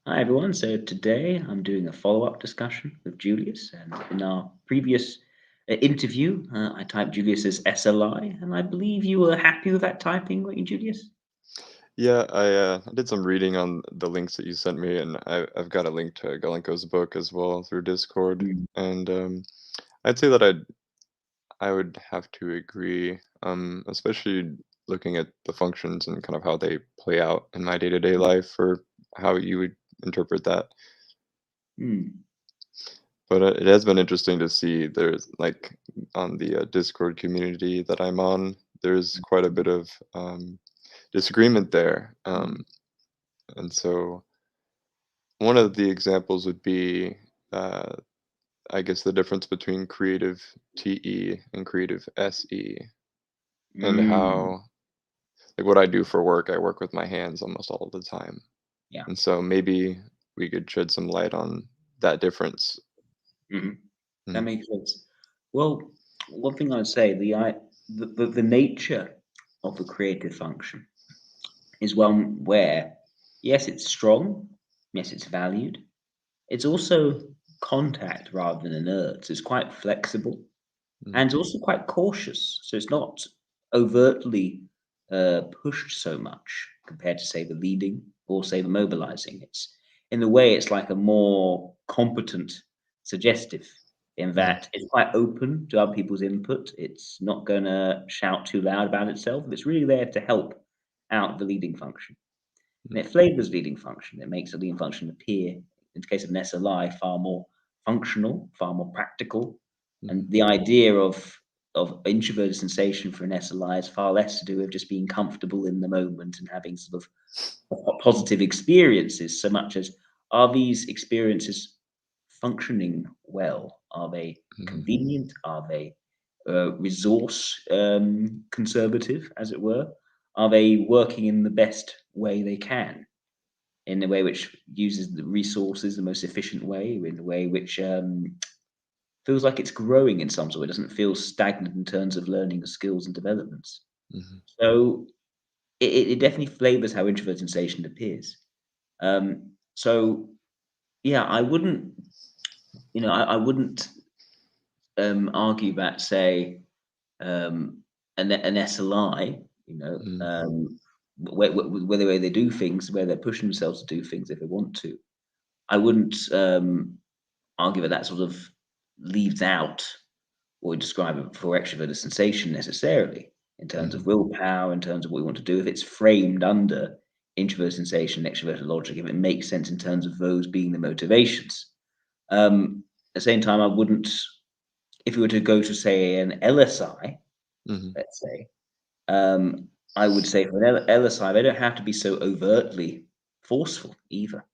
Hi everyone. So today I'm doing a follow-up discussion with Julius, and in our previous interview, I typed Julius's SLI, and I believe you were happy with that typing, weren't you, Julius? Yeah, I did some reading on the links that you sent me, and I've got a link to Galenko's book as well through Discord. Mm. And I'd say that I would have to agree, especially looking at the functions and kind of how they play out in my day-to-day life, or how you would interpret that. Mm. But it has been interesting to see there's like on the Discord community that I'm on, there's quite a bit of disagreement there. And so one of the examples would be, uh, I guess, the difference between creative TE and creative SE, and Mm. how, like, what I do for work, I work with my hands almost all the time. Yeah. And so maybe we could shed some light on that difference. Hmm. That Mm, makes sense. Well, one thing I'd say, the nature of the creative function is one where, yes, it's strong, yes, it's valued. It's also contact rather than inert. So it's quite flexible. mm, And it's also quite cautious. So it's not overtly pushed so much compared to, say, the leading or, say, the mobilizing. It's in the way it's like a more competent suggestive in mm, that it's quite open to other people's input. It's not going to shout too loud about itself. It's really there to help out the leading function. And mm, it flavors leading function. It makes the leading function appear, in the case of an SLI, far more functional, far more practical. And mm, the idea of introverted sensation for an SLI is far less to do with just being comfortable in the moment and having sort of positive experiences, so much as are these experiences functioning well? Are they mm, convenient? Are they resource conservative, as it were? Are they working in the best way they can, in a way which uses the resources the most efficient way, in a way which feels like it's growing in some sort? It doesn't feel stagnant in terms of learning the skills and developments. mhm, So it definitely flavors how introvert sensation appears. So yeah, I wouldn't, I wouldn't argue that, say, an SLI, mm, where the way they do things, where they're pushing themselves to do things if they want to. I wouldn't argue that that sort of leaves out or describe it for extroverted sensation necessarily in terms of mhm, willpower, in terms of what we want to do. If it's framed under introverted sensation, extroverted logic, if it makes sense in terms of those being the motivations. At the same time, I wouldn't, if we were to go to, say, an LSI, mhm, let's say, I would say for an LSI, they don't have to be so overtly forceful either.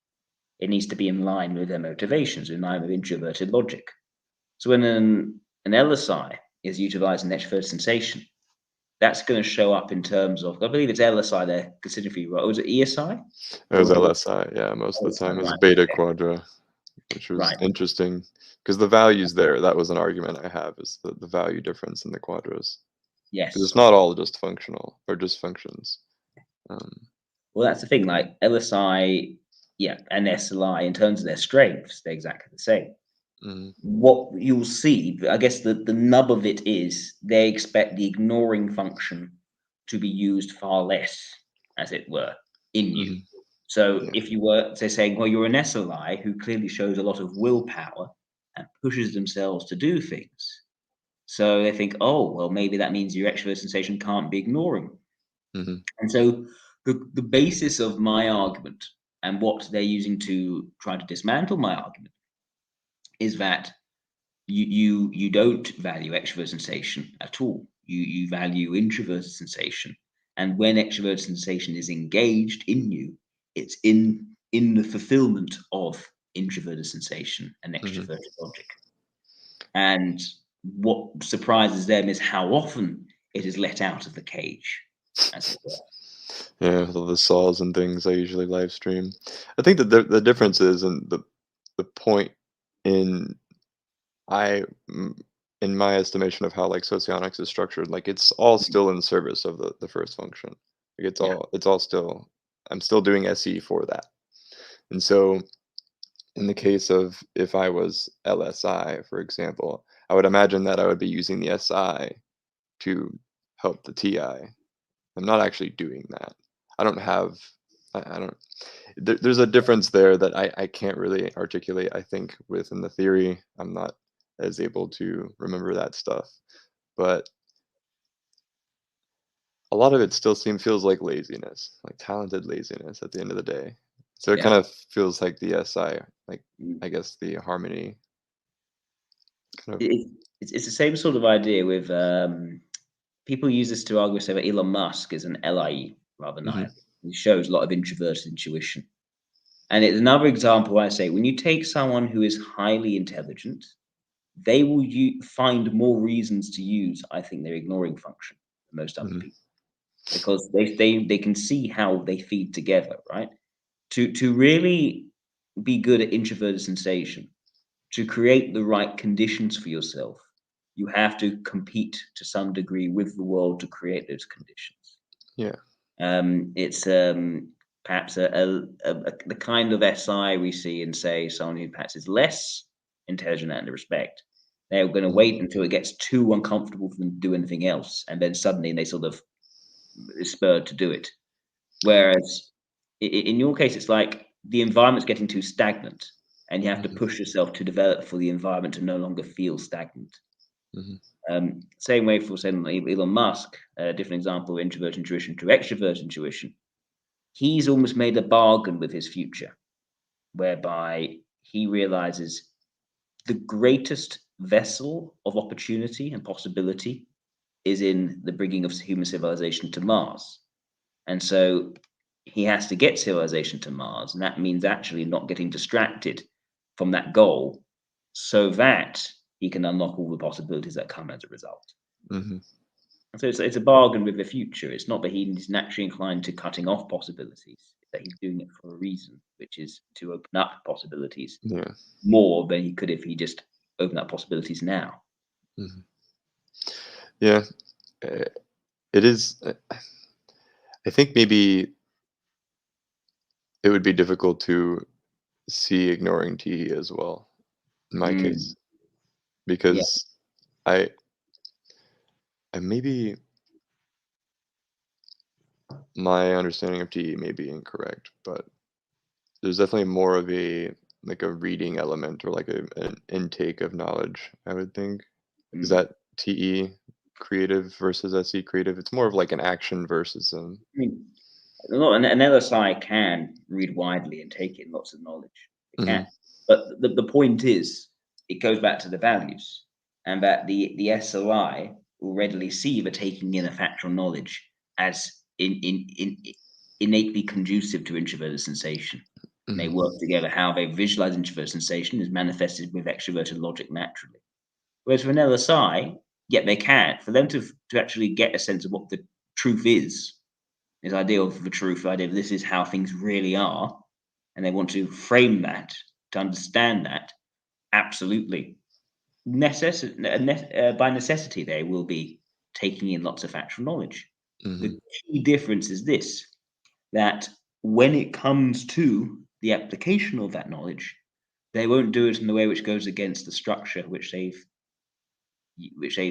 It needs to be in line with their motivations, in line with introverted logic. So when an LSI is utilizing extroverted sensation, that's going to show up in terms of, I believe it's LSI they're considering for you, right? Or is it ESI? It was Or LSI, yeah, most of the LSI, time. It was right? beta Okay, quadra, which was right. interesting because the values there, that was an argument I have, is the value difference in the quadras. Because Yes. it's not all just functional or just functions. Um, Well, that's the thing. Like LSI, yeah, and SLI, in terms of their strengths, they're exactly the same. mm, What you'll see, I guess the nub of it is they expect the ignoring function to be used far less, as it were, in you. mhm, So yeah, if you were, say, saying, well, you're an SLI who clearly shows a lot of willpower and pushes themselves to do things. So they think, oh, well, maybe that means your extrovert sensation can't be ignoring. mhm, And so the basis of my argument and what they're using to try to dismantle my argument is that you don't value extrovert sensation at all. You value introverted sensation, and when extrovert sensation is engaged in you, it's in the fulfillment of introverted sensation and mhm. extroverted logic. And what surprises them is how often it is let out of the cage, as it were. Yeah, with all the saws and things I usually live stream. I think that the difference is in the point in I mm, in my estimation of how like socionics is structured, like it's all still in service of the first function. Like Yeah. it's all still, I'm still doing SE for that. And so in the case of if I was LSI, for example, I would imagine that I would be using the SI to help the TI. I'm not actually doing that. I don't have, I don't, there's a difference there that I can't really articulate, I think, within the theory. I'm not as able to remember that stuff. But a lot of it still feels like laziness, like talented laziness at the end of the day. So it kind Yeah. of feels like the SI, like Mm. I guess the harmony kind of. It's the same sort of idea with people use this to argue, say that Elon Musk is an LIE rather than Hmm. I. He shows a lot of introverted intuition. And it's another example where I say when you take someone who is highly intelligent, they will find more reasons to use, I think, their ignoring function than most other Hmm. people because they can see how they feed together, right? To really be good at introverted sensation, to create the right conditions for yourself, you have to compete to some degree with the world to create those conditions. Yeah. It's perhaps the kind of SI we see in, say, someone who perhaps is less intelligent and respect. They're going to Mhm. wait until it gets too uncomfortable for them to do anything else, and then suddenly they sort of is spurred to do it. Whereas in your case, it's like the environment's getting too stagnant, and you have to Mhm. push yourself to develop for the environment to no longer feel stagnant. Mhm. Same way for, say, Elon Musk, a different example, introvert intuition to extrovert intuition. He's almost made a bargain with his future, whereby he realizes the greatest vessel of opportunity and possibility is in the bringing of human civilization to Mars. And so he has to get civilization to Mars, and that means actually not getting distracted from that goal so that he can unlock all the possibilities that come as a result. Mhm. So it's a bargain with the future. It's not that he's naturally inclined to cutting off possibilities, it's that he's doing it for a reason, which is to open up possibilities Yeah. more than he could if he just opened up possibilities now. Mhm. Yeah. uh, It is. I think maybe it would be difficult to see ignoring TE as well in my Mm, case yeah. because I maybe my understanding of TE may be incorrect, but there's definitely more of a like a reading element or like an intake of knowledge, I would think. Is Mm. that TE creative versus SE creative? It's more of like an action versus I mean, an LSI can read widely and take in lots of knowledge. It can. Mhm. But the point is, it goes back to the values, and that the SLI will readily see the taking in of factual knowledge as innately conducive to introverted sensation. And they Mhm. work together. How they visualize introverted sensation is manifested with extroverted logic naturally. Whereas for an LSI, yet they can. For them to actually get a sense of what the truth is, this idea of the truth, the idea of this is how things really are, and they want to frame that to understand that. Absolutely, by necessity, they will be taking in lots of factual knowledge. Mhm. The key difference is this: that when it comes to the application of that knowledge, they won't do it in the way which goes against the structure which they've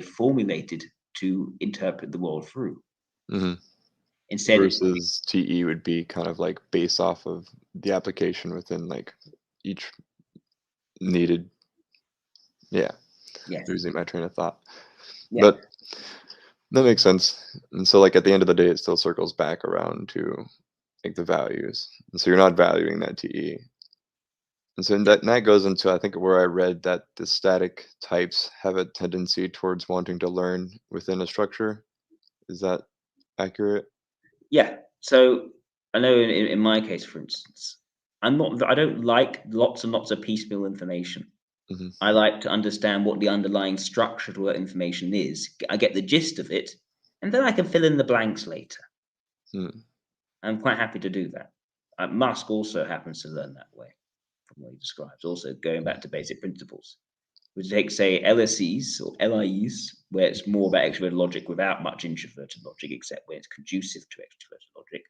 formulated to interpret the world through. Mhm. Instead, Versus TE would be kind of like based off of the application within like each needed. Yeah, yes, losing my train of thought. yeah, But that makes sense. And so like at the end of the day, it still circles back around to like the values. And so you're not valuing that TE. And so that goes into I think where I read that the static types have a tendency towards wanting to learn within a structure. Is that accurate? yeah. So I know in my case, for instance, I don't like lots and lots of piecemeal information. Hmm. I like to understand what the underlying structure of what information is. I get the gist of it, and then I can fill in the blanks later. Hmm. I'm quite happy to do that. Musk also happens to learn that way from what he describes. Also, going back to basic principles, we take, say, LSEs or LIEs, where it's more about extroverted logic without much introverted logic, except where it's conducive to extroverted logic.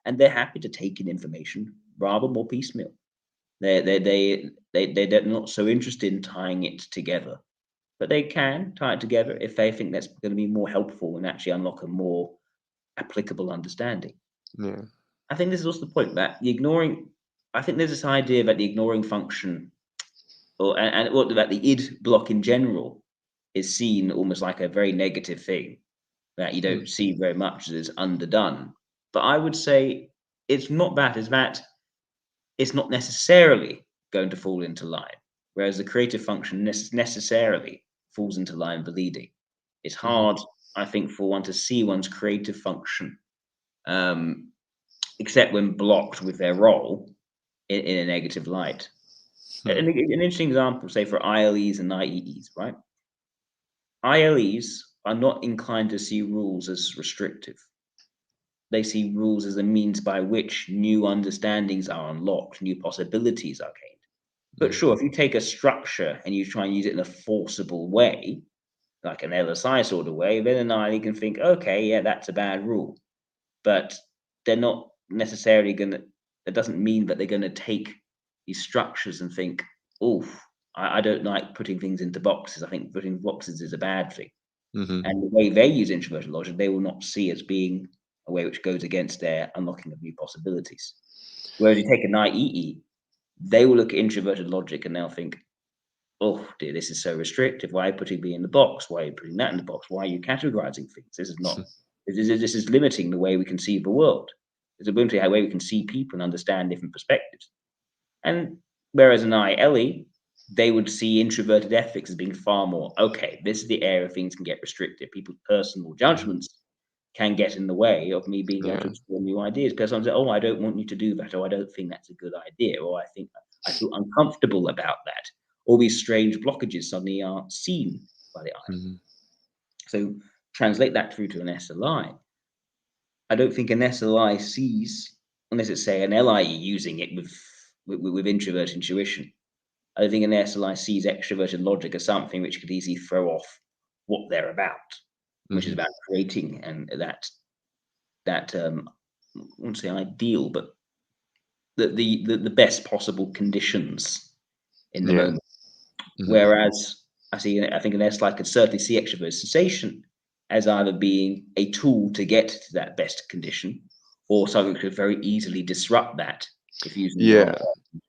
And they're happy to take in information rather more piecemeal. They're not so interested in tying it together, but they can tie it together if they think that's going to be more helpful and actually unlock a more applicable understanding. Yeah. I think this is also the point that the ignoring. I think there's this idea that the ignoring function, and what that the id block in general is seen almost like a very negative thing that you don't see very much as underdone. But I would say it's not that; is that it's not necessarily going to fall into line, whereas the creative function necessarily falls into line with the leading. It's Mm-hmm. hard, I think, for one to see one's creative function, except when blocked with their role in a negative light. Hmm. An interesting example, say for ILEs and IEEs, right? ILEs are not inclined to see rules as restrictive. They see rules as a means by which new understandings are unlocked, new possibilities are gained. But sure, if you take a structure and you try and use it in a forcible way, like an LSI sort of way, then an ILE can think, okay, yeah, that's a bad rule. But they're not necessarily going to, that doesn't mean that they're going to take these structures and think, oh, I don't like putting things into boxes. I think putting boxes is a bad thing. Mm-hmm. And the way they use introverted logic, they will not see as being a way which goes against their unlocking of new possibilities. Whereas you take an IEE, they will look at introverted logic and they'll think, oh dear, this is so restrictive. Why are you putting me in the box? Why are you putting that in the box? Why are you categorizing things? This is not, this is limiting the way we conceive the world. It's limiting the way we can see people and understand different perspectives. And whereas an ILE, they would see introverted ethics as being far more, okay, this is the area things can get restricted. People's personal judgments can get in the way of me being able Yeah. to explore new ideas. Because I'm saying, oh, I don't want you to do that, or I don't think that's a good idea, or I think I feel uncomfortable about that. All these strange blockages suddenly are seen by the eye. Mm-hmm. So translate that through to an SLI. I don't think an SLI sees, unless it's say an LIE using it with introvert intuition. I don't think an SLI sees extroverted logic as something which could easily throw off what they're about, which is Mm-hmm. about creating and that I won't say ideal, but the best possible conditions in the Yeah. moment. Mm-hmm. Whereas I think an SLI could certainly see extrovert sensation as either being a tool to get to that best condition, or something that could very easily disrupt that if using the wrong Yeah. way,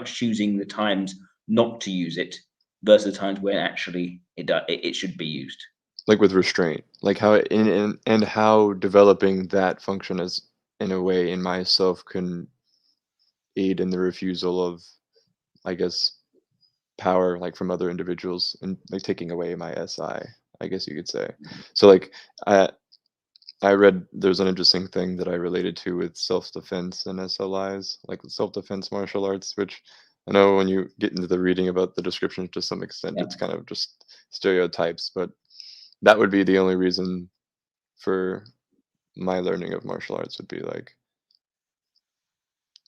choosing the times not to use it versus the times when actually it should be used. Like with restraint, like how and how developing that function as in a way in myself can aid in the refusal of, I guess, power like from other individuals and like taking away my I guess you could say. So like I I read there's an interesting thing that I related to with self-defense and SLIs, like self-defense martial arts, which I know when you get into the reading about the descriptions to some extent, Yeah, it's kind of just stereotypes, but that would be the only reason for my learning of martial arts would be like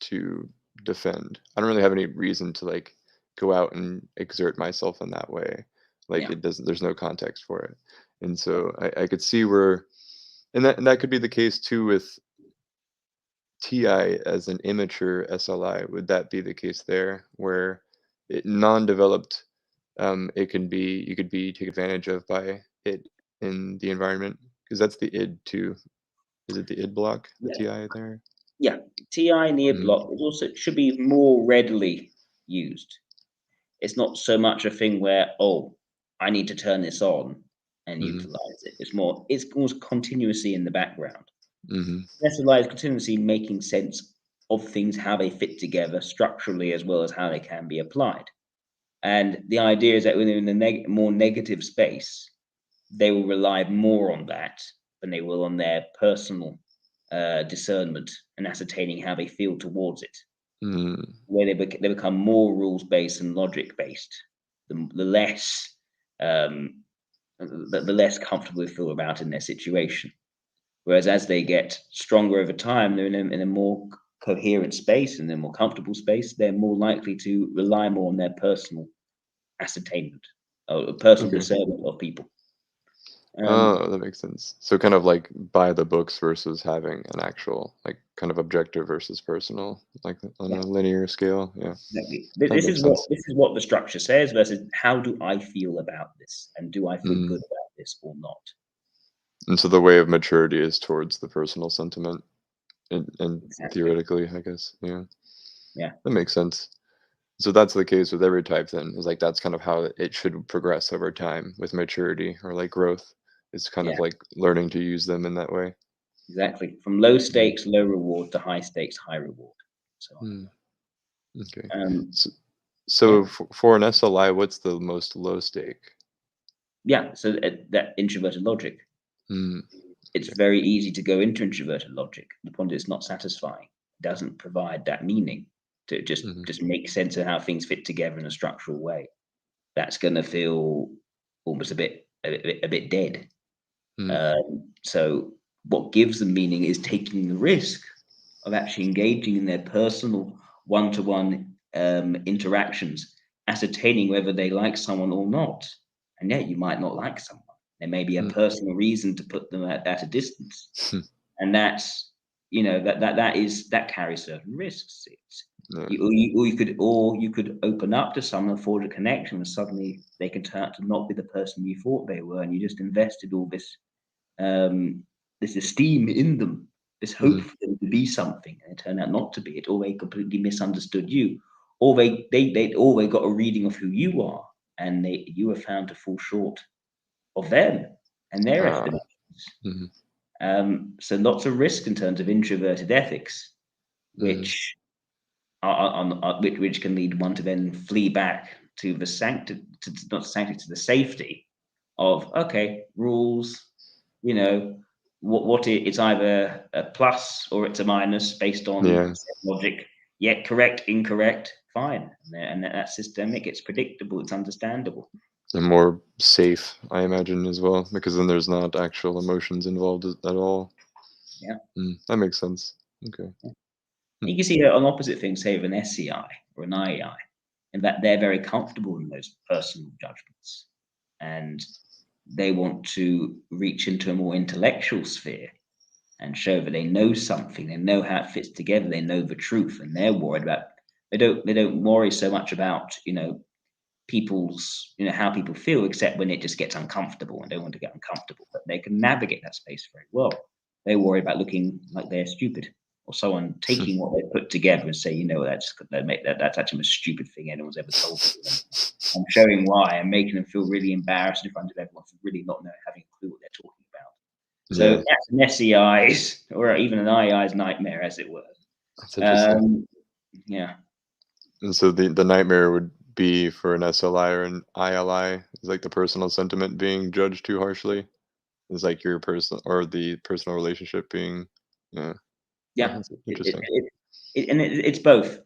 to defend. I don't really have any reason to like go out and exert myself in that way. Like yeah, it doesn't, there's no context for it. And so I could see where, and that could be the case too with TI as an immature SLI. Would that be the case there where non-developed, it can be, you could be taken advantage of by it in the environment? Because that's the id too. Is it the id block, the yeah, TI there? yeah. TI near Mm, block is also should be more readily used. It's not so much a thing where, oh, I need to turn this on and mhm, utilize it. It's almost continuously in the background. mhm, SLI is continuously making sense of things, how they fit together structurally as well as how they can be applied. And the idea is that within the more negative space, they will rely more on that than they will on their personal discernment and ascertaining how they feel towards it. mm, Where they become more rules based and logic based, the less um, the less comfortable they feel about in their situation. Whereas as they get stronger over time, they're in a more coherent space and a more comfortable space. They're more likely to rely more on their personal ascertainment or personal okay. discernment of people. Um, Oh, that makes sense. So kind of like by the books versus having an actual like kind of objective versus personal, like on yeah, a linear scale. Yeah, exactly. that makes sense. This is what the structure says versus how do I feel about this, and do I feel Mm. good about this or not? And so the way of maturity is towards the personal sentiment, and Exactly. theoretically, I guess. Yeah, Yeah. that makes sense. So that's the case with every type then, is like that's kind of how it should progress over time with maturity or like growth. It's kind of Yeah. like learning to use them in that way. Exactly. From low Mm. stakes, low reward to high stakes, high reward. So Mm. Okay. on. So, Yeah. so for an SLI, what's the most low stake? Yeah. So that introverted logic, Mm. it's Okay. very easy to go into introverted logic. The point is it's not satisfying. It doesn't provide that meaning to Hmm. just make sense of how things fit together in a structural way. That's going to feel almost a bit dead. Mm. So what gives them meaning is taking the risk of actually engaging in their personal one-to-one interactions, ascertaining whether they like someone or not. And yet you might not like someone. There may be a Mm. personal reason to put them at a distance. Hmm. And that's, that carries certain risks. Yeah. Or you could open up to someone, forge a connection, and suddenly they can turn out to not be the person you thought they were, and you just invested all um, this esteem in them, this hope Hmm. for them to be something, and it turned out not to be it, or they completely misunderstood you, or they got a reading of who you are, and you were found to fall short of them and their Ah. estimations. Hmm. So lots of risk in terms of introverted ethics, Hmm. which which can lead one to then flee back to the sanctity, to not sanctity, to the safety of okay rules. You know it's either a plus or it's a minus based on Yeah. logic. Yet correct, incorrect, fine, and that's systemic. It's predictable. It's understandable. And more safe, I imagine, as well, because then there's not actual emotions involved at all. Yeah. Mm. That makes sense. Okay. You can see an opposite thing, say, of an SEI or an IEI, in that they're very comfortable in those personal judgments, and they want to reach into a more intellectual sphere and show that they know something, they know how it fits together, they know the truth, and they're worried about. They don't worry so much about people's how people feel, except when it just gets uncomfortable and don't want to get uncomfortable. But they can navigate that space very well. They worry about looking like they're stupid, or someone taking what they put together and say, that's actually the most stupid thing anyone's ever told me. And I'm showing why and making them feel really embarrassed in front of everyone for really not knowing, having a clue what they're talking about. So Yeah, that's an SEI's or even an IEI's nightmare, as it were. that's interesting. Um, yeah, And so the nightmare would be for an SLI or an ILI is like the personal sentiment being judged too harshly. Is like your personal or the personal relationship being, yeah, yeah. that's interesting. It's both.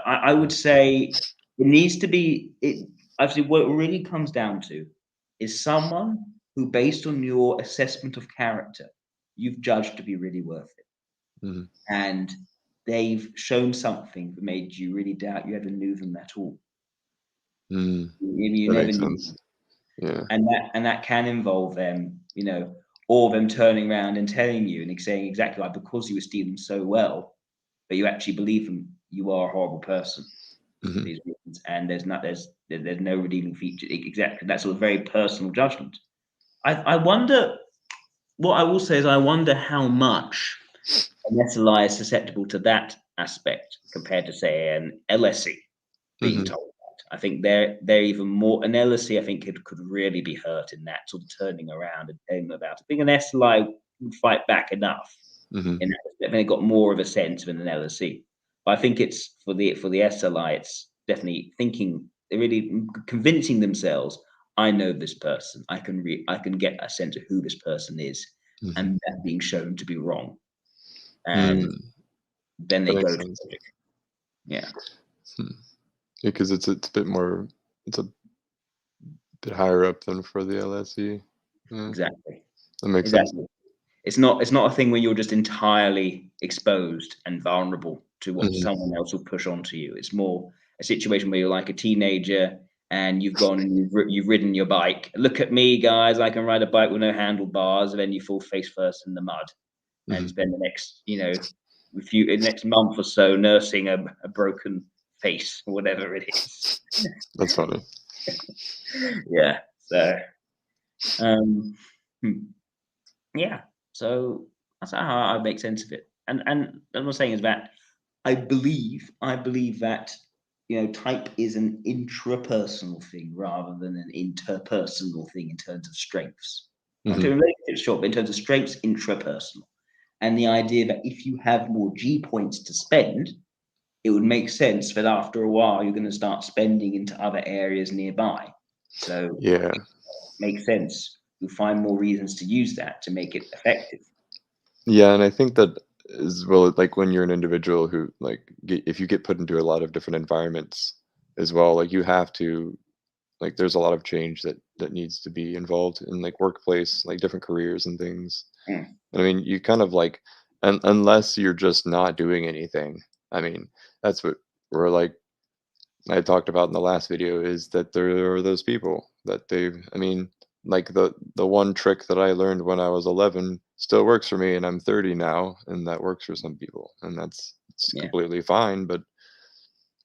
I would say it needs to be. Actually, what it really comes down to is someone who, based on your assessment of character, you've judged to be really worth it, Hmm. and they've shown something that made you really doubt you ever knew them at all. Mm, You that never makes knew sense. them, Yeah. and that can involve them, or them turning around and telling you and saying exactly like because you esteem them so well, but you actually believe them, you are a horrible person for Hmm. these reasons, and there's no redeeming feature. Exactly, that's sort of very personal judgment. I wonder. What I will say is, I wonder how much an SLI is susceptible to that aspect compared to, say, an LSE being Hmm. told that. I think they're even more. An LSE, I think, could really be hurt in that sort of turning around and telling them about it. I think an SLI would fight back enough Hmm. in that respect. They got more of a sense than an LSE. But I think it's for the SLI, it's definitely thinking, they're really convincing themselves. I know this person. I can get a sense of who this person is, Hmm. and that being shown to be wrong. And Mm, then that they makes go to sense. logic. Yeah, Hmm. Yeah, because it's a bit more, it's a bit higher up than for the LSE. Yeah, exactly, that makes sense. exactly. It's not a thing where you're just entirely exposed and vulnerable to what Hmm. someone else will push onto you. It's more a situation where you're like a teenager and you've gone and you've ridden your bike. Look at me, guys! I can ride a bike with no handlebars. And then you fall face first in the mud, and spend the next, next month or so nursing a broken face or whatever it is. That's funny. Yeah. So, yeah. So that's how I make sense of it. And what I'm saying is that I believe that type is an intrapersonal thing rather than an interpersonal thing in terms of strengths. Not in relationships, sure, but in terms of strengths, intrapersonal. And the idea that if you have more G points to spend, it would make sense that after a while you're going to start spending into other areas nearby. So Yeah. it makes sense. You'll find more reasons to use that to make it effective. Yeah, and I think that as well, like when you're an individual who if you get put into a lot of different environments as well, like you have to there's a lot of change that needs to be involved in workplace, different careers and things. Mm. I mean, you kind of unless you're just not doing anything. I mean, that's what we're I talked about in the last video, is that there are those people that I mean, the one trick that I learned when I was 11 still works for me, and I'm 30 now, and that works for some people, and it's Yeah. completely fine. But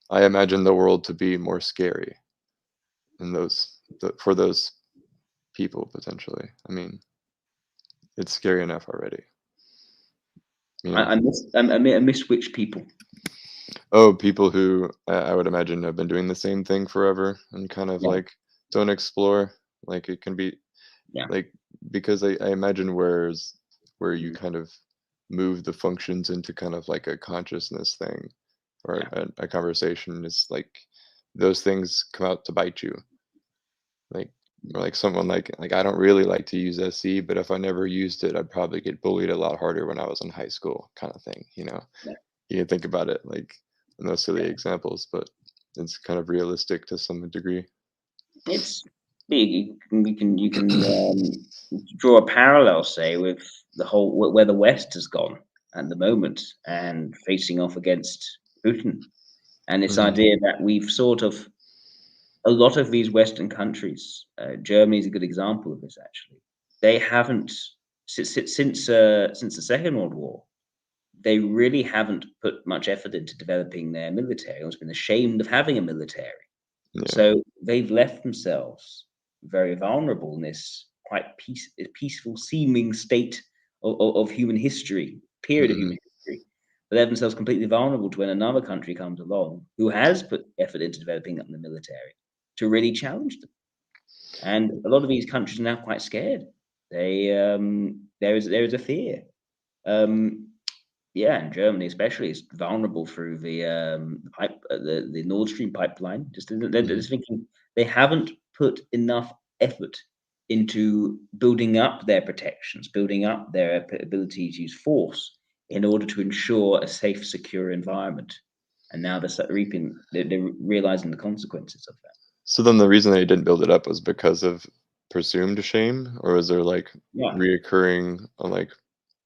I imagine the world to be more scary, and for those people potentially. I mean, it's scary enough already. You know? I miss which people. Oh, people who I would imagine have been doing the same thing forever and kind of Yeah. don't explore. It can be Yeah. because I imagine where you kind of move the functions into kind of a consciousness thing or a conversation is those things come out to bite you. Or someone I don't really like to use SC, but if I never used it, I'd probably get bullied a lot harder when I was in high school, kind of thing. Yeah. You can think about it in those silly examples, but it's kind of realistic to some degree. It's big. You can draw a parallel, say, with the whole where the West has gone at the moment and facing off against Putin, and this idea that we've sort of a lot of these Western countries. Germany is a good example of this. Actually, they haven't since the Second World War. They really haven't put much effort into developing their military. Almost been ashamed of having a military. Yeah. So they've left themselves very vulnerable in this quite peaceful seeming state of human history, period of human history. They left themselves completely vulnerable to when another country comes along who has put effort into developing up the military to really challenge them. And a lot of these countries are now quite scared. There is a fear. Yeah, and Germany especially is vulnerable through the Nord Stream pipeline. They're just thinking they haven't put enough effort into building up their protections, building up their ability to use force in order to ensure a safe, secure environment. And now they're realizing the consequences of that. So then the reason they didn't build it up was because of presumed shame, or is there Yeah, reoccurring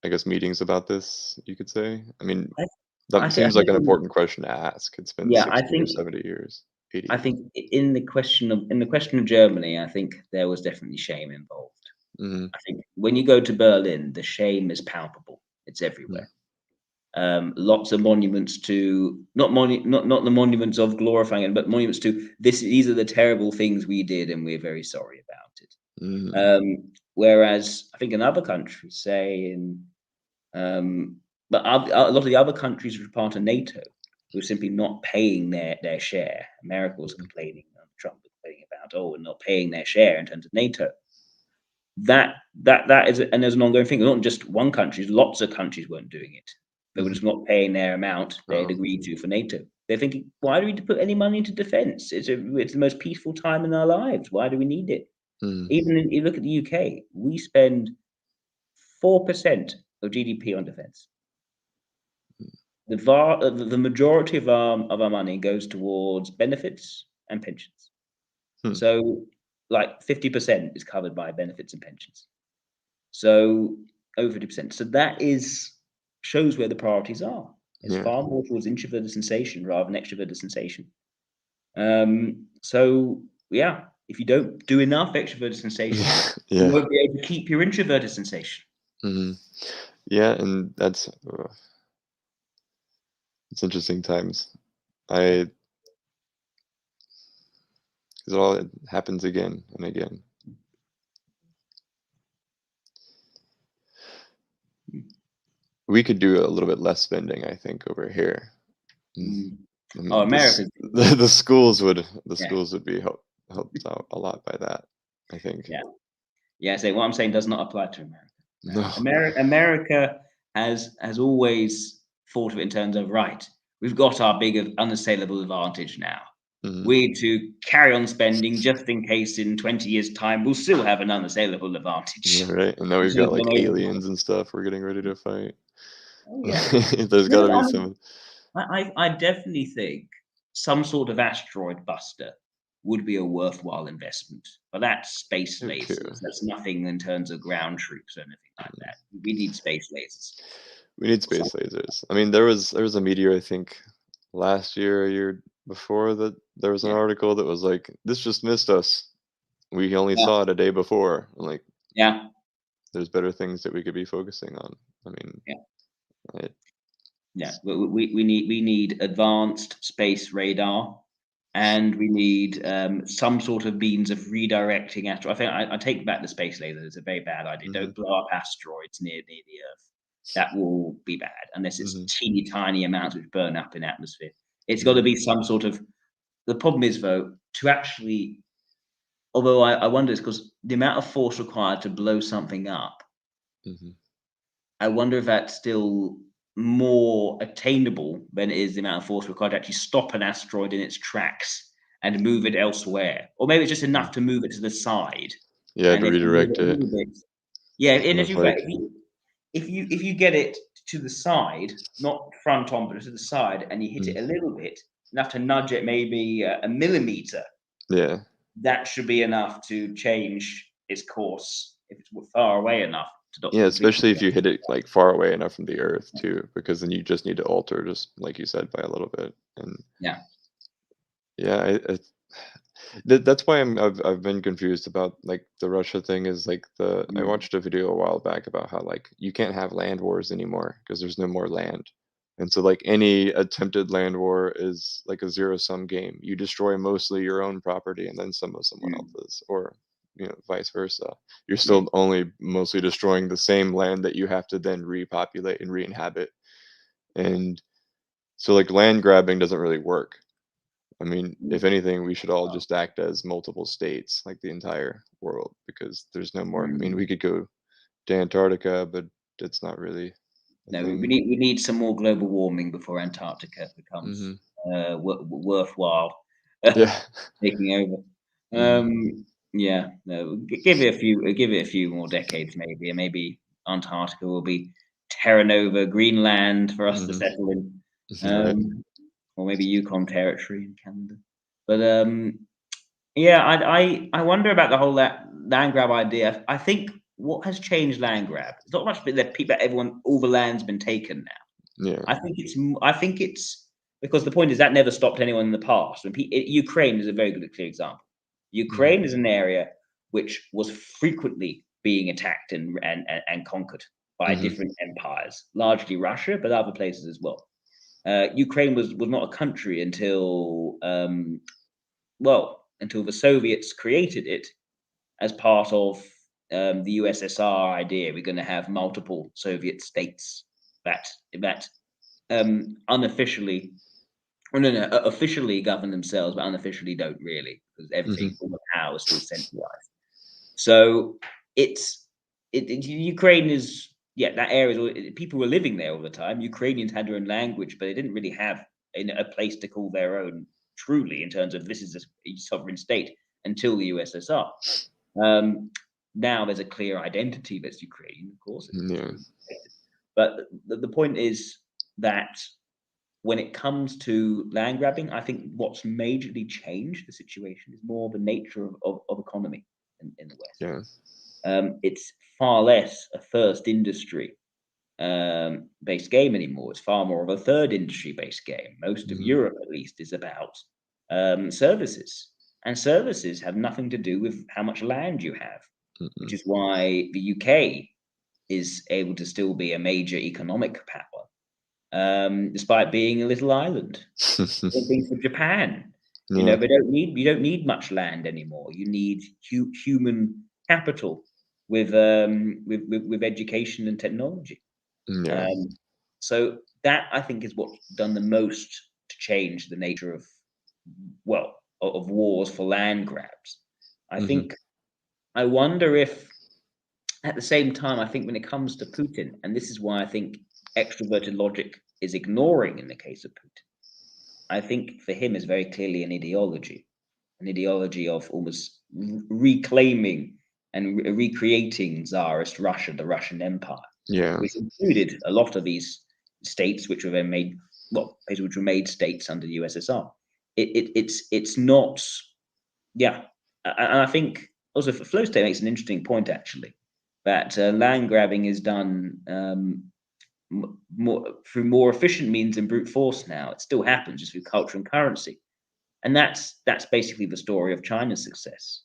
I guess meetings about this, you could say? I mean, I, that I seems like think an important question to ask. It's been yeah, 60 or 70 years, 80 I years. think in the question of Germany, I think there was definitely shame involved. Mhm, I think when you go to Berlin, the shame is palpable. It's mm, everywhere. Lots of monuments to not the monuments of glorifying it, but monuments to this. These are the terrible things we did, and we're very sorry about it. mhm, Whereas I think in other countries, say but a lot of the other countries which are part of NATO, who are simply not paying their share. America was mhm, complaining, Trump was complaining about, oh, we're not paying their share in terms of NATO. That is, and there's an ongoing thing. Not just one country; lots of countries weren't doing it. They were mhm. just not paying their amount they had Oh, agreed to for NATO. They're thinking, why do we need to put any money into defence? It's the most peaceful time in our lives. Why do we need it? mhm, You look at the UK, we spend 4% of GDP on defence. The majority of our money goes towards benefits and pensions. hmm, So, like 50% is covered by benefits and pensions. So over 50%. So that shows where the priorities are. It's yeah, far more towards introverted sensation rather than extroverted sensation. So if you don't do enough extroverted sensation, you Yeah. won't be able to keep your introverted sensation. Hmm. Yeah, and that's it's interesting times. Yeah. I Because it all happens again and again. We could do a little bit less spending, I think, over here. Mm. Mm. I Oh, mean, America's the yeah, schools would be helped out a lot by that, I think. yeah, yeah. So what I'm saying does not apply to America. No. America has always thought of it in terms of right. We've got our big unassailable advantage now. Hmm. We to carry on spending just in case in 20 years' time we'll still have an unassailable advantage. Yeah, right. And now we've Instead got of like gone overboard. aliens and stuff we're getting ready to fight. Oh yeah. There's No, got to but be some. I definitely think some sort of asteroid buster would be a worthwhile investment. But that's space Me too. lasers. That's nothing in terms of ground troops or anything like that. We need space lasers. We need So, space lasers. I mean, there was a meteor, I think, last year, a year before, that there was an yeah. article that was like, "This just missed us. We only Yeah. saw it a day before." I'm like, Yeah. there's better things that we could be focusing on. I mean, Yeah. it, Yeah. We need advanced space radar. And we need some sort of means of redirecting asteroids. I think I take back the space laser. It's a very bad idea. mhm, Don't blow up asteroids near the Earth. That will be bad unless it's mhm, teeny tiny amounts which burn up in atmosphere. It's got to mhm, be some sort of. The problem is though to actually. Although I wonder is because the amount of force required to blow something up. mhm. I wonder if that's still more attainable than it is the amount of force required to actually stop an asteroid in its tracks and move it elsewhere. Or maybe it's just Mhm. enough to move it to the side. Yeah, And to if you move redirect it a it, little bit, yeah, and kind if of you like, if you get it to the side, not front on, but to the side, and you hit mm, it a little bit, enough to nudge it maybe a millimeter, yeah, that should be enough to change its course if it's far away enough to not yeah. completely. Especially if you hit it like far away enough from the Earth too, because then you just need to alter, just like you said, by a little bit. And Yeah. yeah, that's why I've been confused about like the Russia thing. Is like I Mm. watched a video a while back about how like you can't have land wars anymore because there's no more land, and so like any attempted land war is like a zero sum game. You destroy mostly your own property and then some of someone Mm. else's, or vice versa. You're Yeah. still only mostly destroying the same land that you have to then repopulate and re-inhabit, and so like land grabbing doesn't really work. I mean, if Mm. anything, we should all just act as multiple states, like the entire world, because there's no more. I mean, Mm. we could go to Antarctica, but it's not really a No, we thing. need we need some more global warming before Antarctica becomes Hmm. worthwhile Yeah. taking over. Hmm. Yeah, no, give it a few more decades maybe, and maybe Antarctica will be Terra Nova Greenland for us to Hmm. settle in, Right. or maybe Yukon Territory in Canada. But yeah, I wonder about the whole land grab idea. I think what has changed land grab? It's not much that people, everyone, all the land's been taken now. Yeah. I think it's because the point is that never stopped anyone in the past. Ukraine is a very good clear example. Hmm. Ukraine is an area which was frequently being attacked and conquered by Hmm. different empires, largely Russia, but other places as well. Ukraine was not a country until until the Soviets created it as part of the USSR idea. We're going to have multiple Soviet states that unofficially, or no, officially govern themselves, but unofficially don't really, because Hmm. everything, all the power is still centralized. So it's Ukraine is that area. People were living there all the time. Ukrainians had their own language, but they didn't really have a place to call their own truly in terms of this is a sovereign state until the USSR. Um, Now there's a clear identity that's Ukrainian, of course, it's Yeah. been protected. But the point is that when it comes to land grabbing, I think what's majorly changed the situation is more the nature of economy in the West. Yeah. It's far less a first industry based game anymore. It's far more of a third industry based game. Most of Hmm. Europe, at least, is about services. and services have nothing to do with how much land you have, which Mm-mm. is why the UK is able to still be a major economic power, despite being a little island. Same thing for Japan. Yeah. You don't need much land anymore. You need human capital with education and technology. Yeah. So that, I think, is what's done the most to change the nature of, well, of wars for land grabs. I Hmm. think I wonder if, at the same time, I think when it comes to Putin, and this is why I think extroverted logic is ignoring in the case of Putin. I think for him is very clearly an ideology of almost reclaiming and recreating Tsarist Russia, the Russian Empire, Yeah. which included a lot of these states which were then made, well, places which were made states under the USSR. It's not, yeah, and I think also Flow State makes an interesting point actually, that land grabbing is done more through more efficient means than brute force now. It still happens just through culture and currency, and that's basically the story of China's success.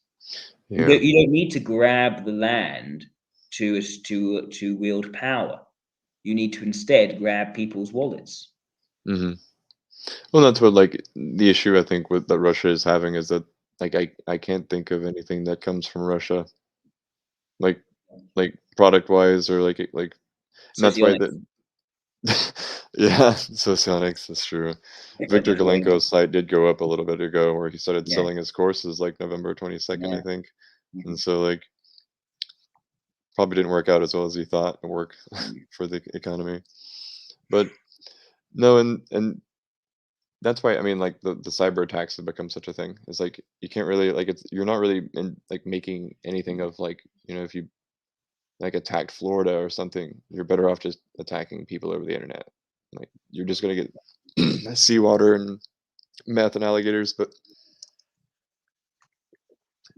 Yeah. You don't need to grab the land to wield power. You need to instead grab people's wallets. Hmm. Well, that's what like the issue I think with that Russia is having is that like I can't think of anything that comes from Russia like product wise or and that's why Socionics, the yeah, socionics, that's true. like Victor Lithuania. Galenko's site did go up a little bit ago where he started Yeah, selling his courses like November 22nd, I yeah. think. And Mhm, so like probably didn't work out as well as he thought it work mhm. for the economy. But no, and that's why I mean like the cyber attacks have become such a thing. It's like you can't really like it's you're not really in like making anything of like, if you like attacked Florida or something, you're better off just attacking people over the internet. Like you're just gonna get seawater and meth and alligators, but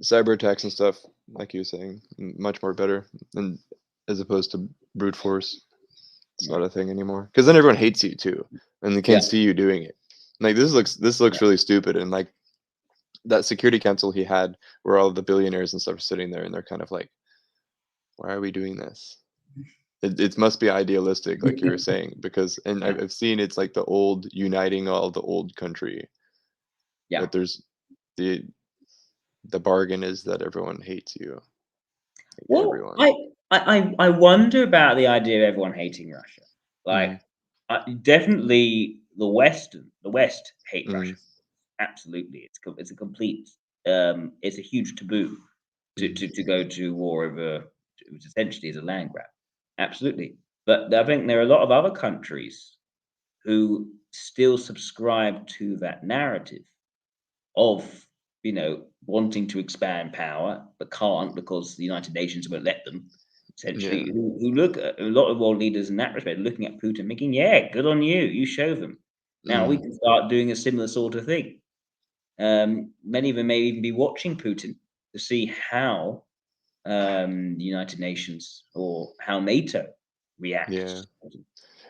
cyber attacks and stuff, like you were saying, much more better, and as opposed to brute force. It's Yeah, not a thing anymore because then everyone hates you too, and they yeah, can't see you doing it. Like this looks yeah. really stupid, and like that security council he had, where all of the billionaires and stuff are sitting there, and they're kind of like, "Why are we doing this?" It must be idealistic, like you were saying, because and Yeah, I've seen it's like the old uniting all the old country, yeah. but there's the the bargain is that everyone hates you, like Well, everyone. I wonder about the idea of everyone hating Russia. Like, Mm, definitely the West hate mm, Russia. Absolutely, it's a complete, it's a huge taboo mm, to go to war over, which essentially is a land grab. Absolutely, but I think there are a lot of other countries who still subscribe to that narrative of, wanting to expand power but can't because the United Nations won't let them. yeah. Essentially, who look at a lot of world leaders in that respect, looking at Putin, thinking, "Yeah, good on you. You show them. Now we Mm, can start doing a similar sort of thing." Many of them may even be watching Putin to see how the United Nations or how NATO yeah. reacts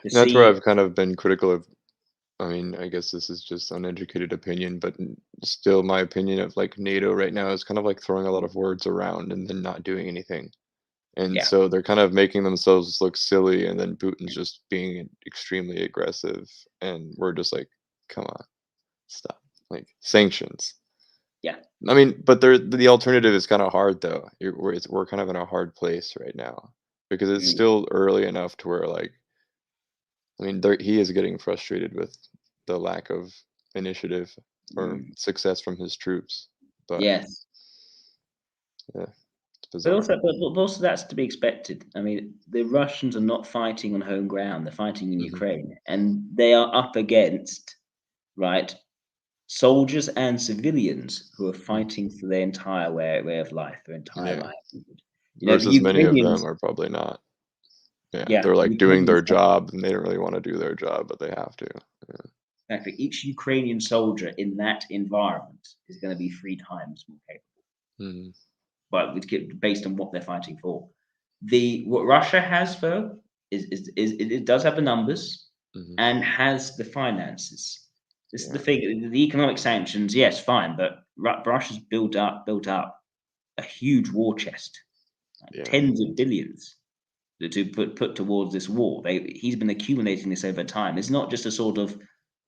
to That's where see, I've kind of been critical of. I mean, I guess this is just uneducated opinion, but still, my opinion of like NATO right now is kind of like throwing a lot of words around and then not doing anything. And yeah, so they're kind of making themselves look silly, and then Putin's just being extremely aggressive, and we're just like, come on, stop. Like sanctions. yeah, I mean, but the alternative is kind of hard though. We're kind of in a hard place right now because it's mm, still early enough to where like I mean, he is getting frustrated with the lack of initiative or mm, success from his troops. But yes. yeah, it's But bizarre. also, but also that's to be expected. I mean, the Russians are not fighting on home ground; they're fighting in Hmm. Ukraine, and they are up against, right, soldiers and civilians who are fighting for their entire way of life, their entire Yeah, livelihood. The versus many of them Ukrainians, are probably not. Yeah, yeah, they're the like doing their Ukrainians, job and they don't really want to do their job, but they have to. Yeah. exactly. Each Ukrainian soldier in that environment is going to be 3 times more capable, Hmm. but based on what they're fighting for. The What Russia has though is it does have the numbers Hmm. and has the finances. This is the Yeah. thing. The economic sanctions, yes, fine, but Russia's built up a huge war chest, like Yeah. tens of billions to put towards this war. He's been accumulating this over time. It's not just a sort of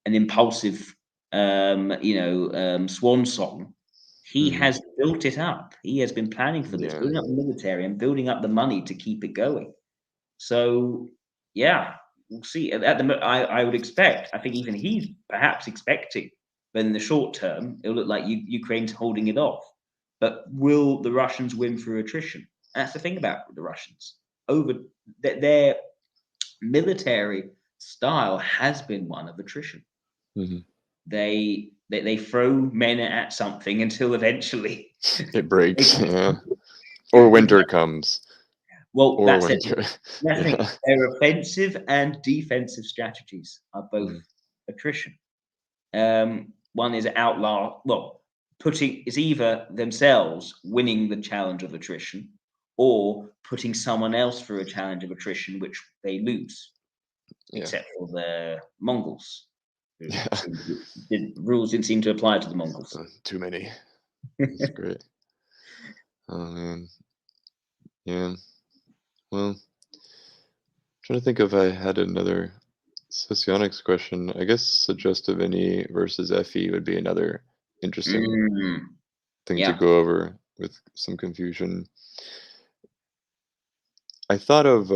an impulsive, swan song. He has built it up. He has been planning for this, Yeah. building up the military and building up the money to keep it going. So, yeah, we'll see. I would expect. I think even he's perhaps expecting that in the short term it'll look like Ukraine's holding it off. But will the Russians win through attrition? And that's the thing about the Russians. Their military style has been one of attrition. Mhm. They throw men at something until eventually It breaks. Yeah. it Or gives winter up. comes. Well, Or that's it. winter. That's the thing. Yeah. Their offensive and defensive strategies are both attrition. One is it's either themselves winning the challenge of attrition or putting someone else through a challenge of attrition which they lose, Yeah. except for the Mongols. Yeah. The rules didn't seem to apply to the Mongols. Too many. That's great. Oh man. Yeah. Well, trying to think if I had another socionics question. I guess suggestive NE versus FE would be another interesting thing to Yeah. go over with some confusion. I thought of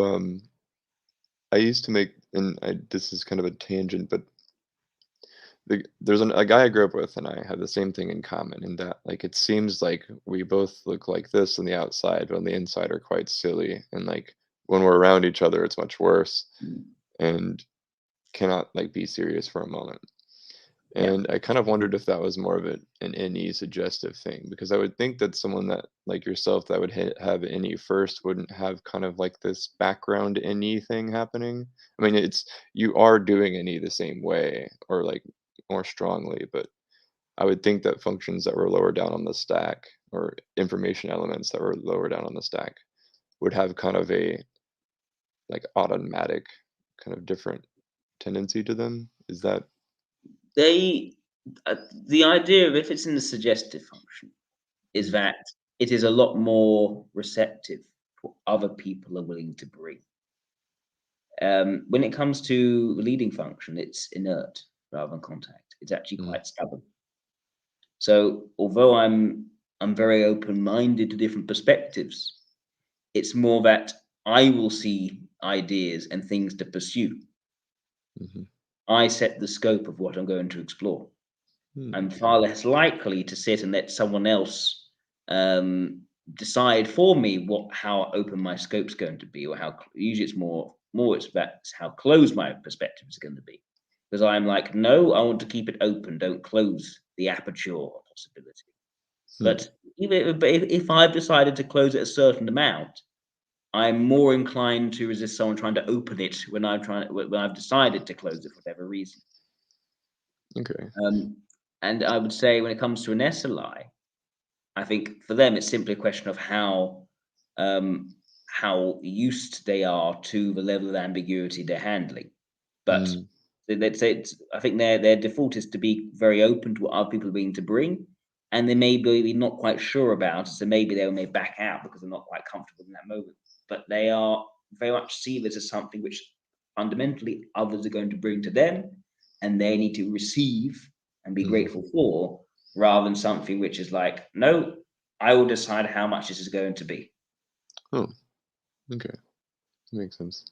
I used to make, and this is kind of a tangent, but there's a guy I grew up with, and I have the same thing in common in that, like, it seems like we both look like this on the outside, but on the inside are quite silly, and like when we're around each other, it's much worse, and cannot like be serious for a moment. Yeah. And I kind of wondered if that was more of an NE suggestive thing, because I would think that someone that like yourself that would have NE first wouldn't have kind of like this background NE thing happening. I mean, you are doing NE the same way or like more strongly, but I would think that functions that were lower down on the stack or information elements that were lower down on the stack would have kind of a like automatic kind of different tendency to them. Is that The idea of if it's in the suggestive function is that it is a lot more receptive to what other people are willing to bring. When it comes to the leading function, it's inert rather than contact. It's actually quite stubborn. So although I'm very open-minded to different perspectives, it's more that I will see ideas and things to pursue. I set the scope of what I'm going to explore. I'm far less likely to sit and let someone else decide for me how open my scope's going to be, or how usually it's more it's about how closed my perspective is going to be. Because I'm like, no, I want to keep it open. Don't close the aperture of possibility. But if I've decided to close it a certain amount, I'm more inclined to resist someone trying to open it when I've decided to close it for whatever reason. okay? And I would say when it comes to an SLI, I think for them it's simply a question of how used they are to the level of ambiguity they're handling. But let's say I think their default is to be very open to what other people are willing to bring, and they may be not quite sure about it, so maybe they may back out because they're not quite comfortable in that moment. But they are very much see this as something which fundamentally others are going to bring to them, and they need to receive and be grateful for, rather than something which is like, no, I will decide how much this is going to be. Oh, okay. Makes sense.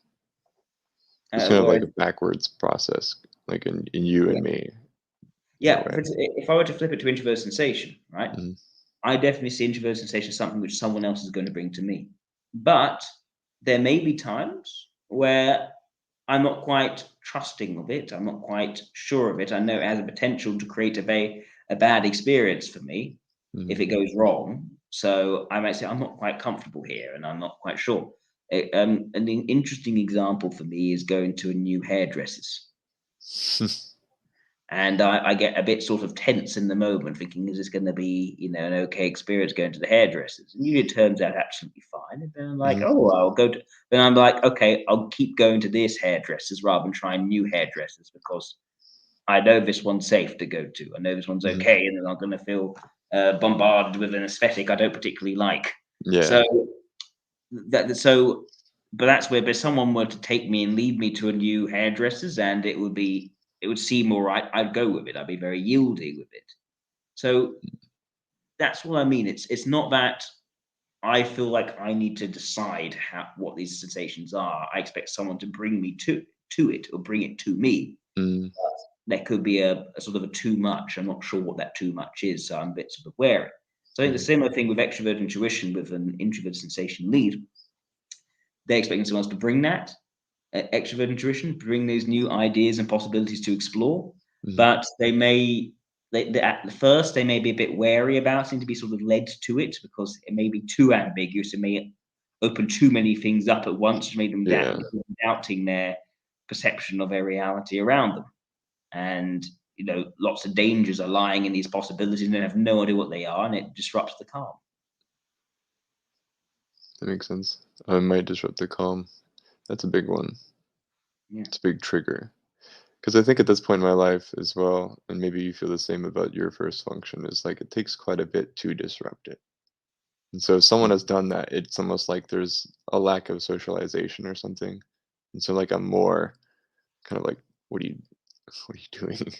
It's kind of like a backwards process, like in you and me. Yeah, if I were to flip it to introvert sensation, right? Mm-hmm. I definitely see introvert sensation as something which someone else is going to bring to me. But there may be times where I'm not quite trusting of it. I'm not quite sure of it. I know it has a potential to create a bad experience for me if it goes wrong. So I might say I'm not quite comfortable here, and I'm not quite sure. An interesting example for me is going to a new hairdresser's. And I get a bit sort of tense in the moment, thinking, is this going to be, an okay experience going to the hairdressers? And usually it turns out absolutely fine. And then I'm like, oh, I'll go to. Then I'm like, okay, I'll keep going to this hairdressers rather than trying new hairdressers because I know this one's safe to go to. I know this one's okay, and then I'm going to feel bombarded with an aesthetic I don't particularly like. Yeah. So but that's where, if someone were to take me and lead me to a new hairdresser's, and it would seem all right, I'd go with it. I'd be very yielding with it. So that's what I mean. It's not that I feel like I need to decide what these sensations are. I expect someone to bring me to it, or bring it to me. Mm. There could be a sort of a too much. I'm not sure what that too much is, so I'm a bit sort of wary. So I think the similar thing with extrovert intuition with an introvert sensation lead. They're expecting someone else to bring that extrovert intuition, bring those new ideas and possibilities to explore. But at the first, they may be a bit wary about it, to be sort of led to it, because it may be too ambiguous. It may open too many things up at once, which made them doubting their perception of their reality around them. And lots of dangers are lying in these possibilities, and they have no idea what they are, and it disrupts the calm. That makes sense. It might disrupt the calm. That's a big one. Yeah. It's a big trigger. Because I think at this point in my life as well, and maybe you feel the same about your first function, is like it takes quite a bit to disrupt it. And so if someone has done that, it's almost like there's a lack of socialization or something. And so like I'm more kind of like, what are you doing?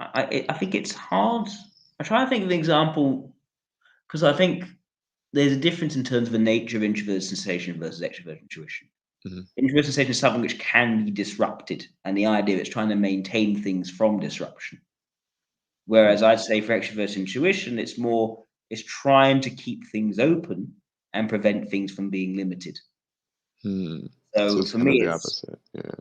I think it's hard. I try to think of an example, because I think there's a difference in terms of the nature of introvert sensation versus extrovert intuition. Introvert sensation is something which can be disrupted, and the idea is trying to maintain things from disruption. Whereas I'd say for extrovert intuition, it's trying to keep things open and prevent things from being limited. So So it's for kind of me, the it's opposite.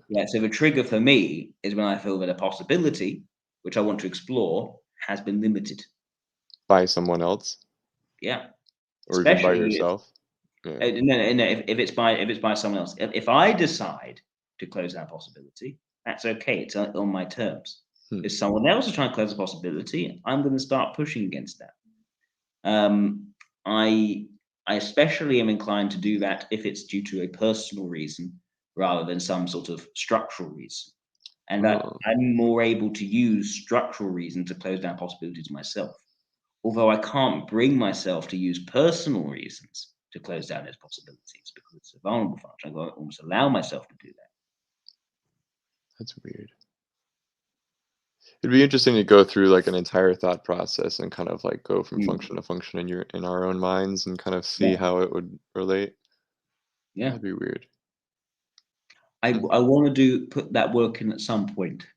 yeah. So the trigger for me is when I feel that a possibility which I want to explore has been limited. By someone else, Yeah, or even by especially if yourself. Yeah. no, if it's by someone else. If I decide to close that possibility, that's okay. It's on my terms. If someone else is trying to close a possibility, I'm going to start pushing against that. I especially am inclined to do that if it's due to a personal reason rather than some sort of structural reason. And that I'm more able to use structural reason to close down possibilities myself. Although I can't bring myself to use personal reasons to close down those possibilities, because it's a vulnerable function. I've got to almost allow myself to do that. That's weird. It'd be interesting to go through like an entire thought process and kind of like go from function to function in our own minds and kind of see how it would relate. Yeah. That'd be weird. I want to put that work in at some point.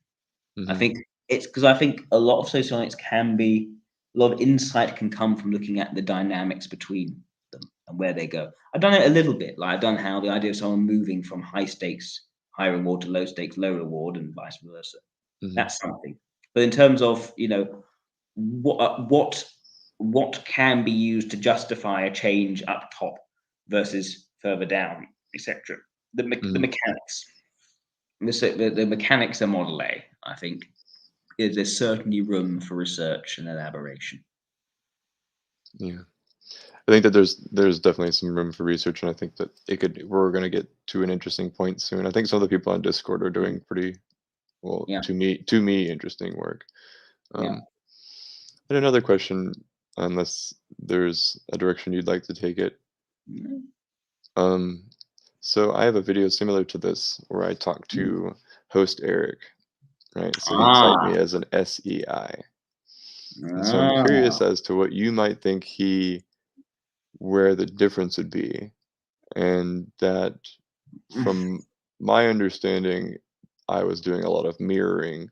I think it's because I think a lot of sociologics a lot of insight can come from looking at the dynamics between them and where they go. I've done it a little bit. Like I've done how the idea of someone moving from high stakes, high reward, to low stakes, low reward, and vice versa. That's something. But in terms of what can be used to justify a change up top versus further down, etc. The mechanics, the mechanics of Model A, I think, there's certainly room for research and elaboration. Yeah, I think that there's definitely some room for research, and I think that we're going to get to an interesting point soon. I think some of the people on Discord are doing pretty well, to me interesting work. And another question, unless there's a direction you'd like to take it. So I have a video similar to this where I talk to host Eric, right? So he tagged me as an SEI. And so I'm curious as to what you might think where the difference would be. And that from my understanding, I was doing a lot of mirroring,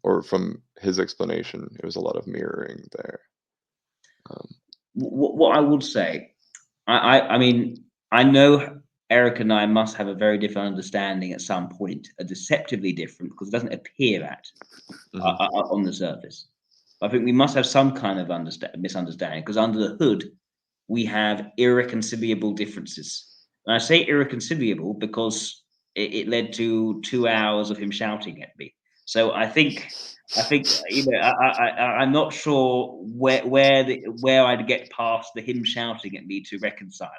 or from his explanation, it was a lot of mirroring there. What I would say, I mean, I know Eric and I must have a very different understanding at some point, a deceptively different, because it doesn't appear that on the surface. I think we must have some kind of misunderstanding, because under the hood, we have irreconcilable differences. And I say irreconcilable because it led to 2 hours of him shouting at me. So I think I'm not sure where I'd get past the him shouting at me to reconciling,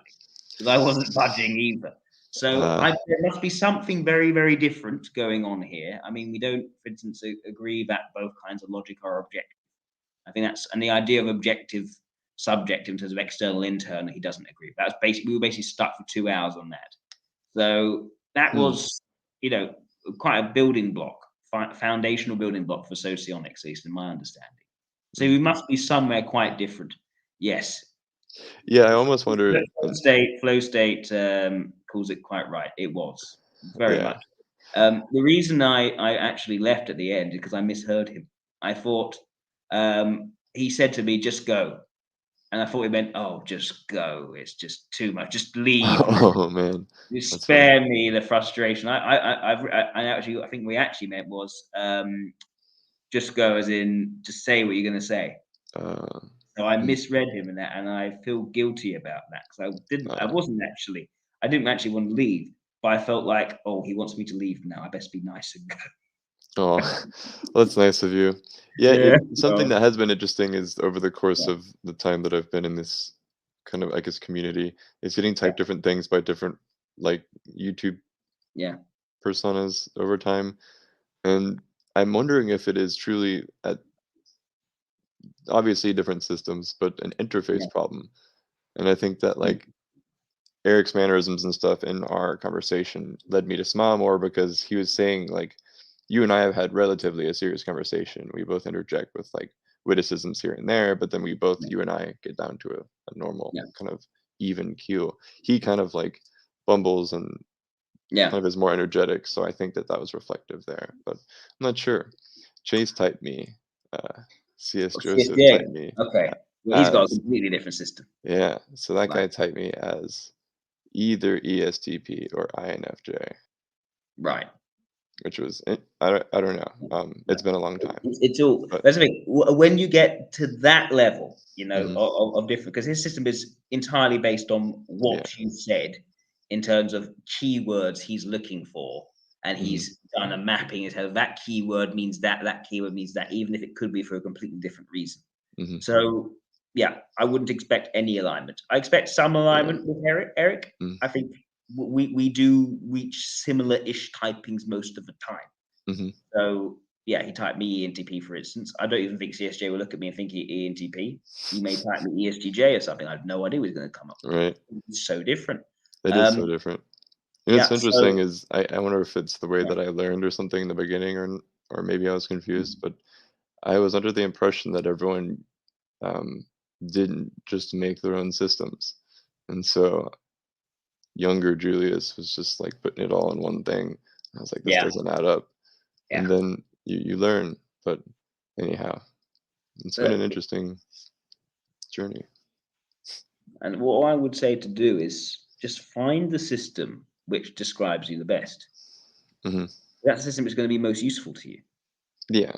because I wasn't budging either. So there must be something very, very different going on here. I mean, we don't, for instance, agree that both kinds of logic are objective. I think that's, and the idea of objective subject in terms of external internal, he doesn't agree with. That's basically, we were basically stuck for 2 hours on that. So that Hmm. was, quite a building block, foundational building block for socionics, at least in my understanding. So we must be somewhere quite different. Yes. Yeah, I almost wonder. Flow state calls it quite right. It was very Yeah. much. The reason I actually left at the end is because I misheard him. I thought he said to me, "Just go," and I thought he meant, "Oh, just go. It's just too much. Just leave. Oh man, You that's funny. spare me the frustration." I think we actually meant was just go, as in just say what you're going to say. Uh, So I mm, misread him in that, and I feel guilty about that because uh, I didn't actually want to leave, but I felt like, oh, he wants me to leave now. I best be nice and go. oh, well, that's nice of you. Yeah, Yeah. something So that has been interesting is over the course yeah, of the time that I've been in this kind of, I guess, community, is getting yeah, typed different things by different like YouTube yeah, personas over time, and I'm wondering if it is truly at obviously different systems, but an yeah, interface problem. And I think that yeah, like Eric's mannerisms and stuff in our conversation led me to smile more because he was saying like, you and I have had relatively a serious conversation. We both interject with like witticisms here and there, but then we both, yeah, you and I, get down to a normal yeah, kind of even keel. He kind of like bumbles and yeah. kind of is more energetic, so I think that that was reflective there. But I'm not sure. Chase typed me. Uh, CS Oh, Joseph CSJ. typed me Okay. Well, he's got a as completely different system. yeah. So that Right. guy typed me as either ESTP or INFJ, Right. which was I don't know. Yeah. It's been a long time, It's all. but That's the thing. When you get to that level, mhm, of different, because his system is entirely based on yeah, what you said in terms of keywords he's looking for, and mhm, he's done a mapping in his head. That keyword means that. That keyword means that, even if it could be for a completely different reason. mhm, So yeah, I wouldn't expect any alignment. I expect some yeah, alignment with Eric. mm, I think we do reach similar-ish typings most of the time. mhm, So yeah, he typed me ENTP, for instance. I don't even think CSJ will look at me and think ENTP. He may type me ESTJ or something. I have no idea what he's going to come up with. right. It's so different. It is so Um, different. You know, what's yeah. interesting So is I wonder if it's the way yeah, that I learned or something in the beginning, or maybe I was confused, but I was under the impression that everyone um, didn't just make their own systems, and so younger Julius was just like putting it all in one thing. And I was like, this yeah, doesn't add up. And yeah. then you learn. But anyhow, it's been an But interesting journey. and what I would say to do is just find the system which describes you the best. Hmm. That system is going to be most useful to you. Yeah.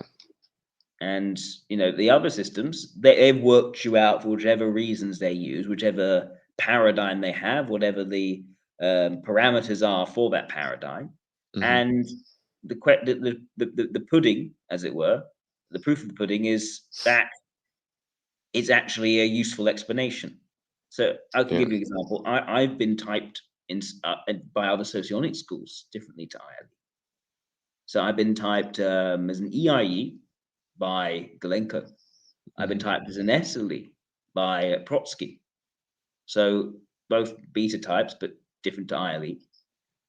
And the other systems, they've worked you out for whichever reasons they use, whichever paradigm they have, whatever the parameters are for that paradigm. Hmm. And the pudding, as it were, the proof of the pudding is that it's actually a useful explanation. So I can Yeah. give you an example. I've been typed by other socionic schools differently to ILE. So I've been typed as an EIE by Galenko. I've been Hmm. typed as an SLI by Protsky. So both beta types, but different to ILE.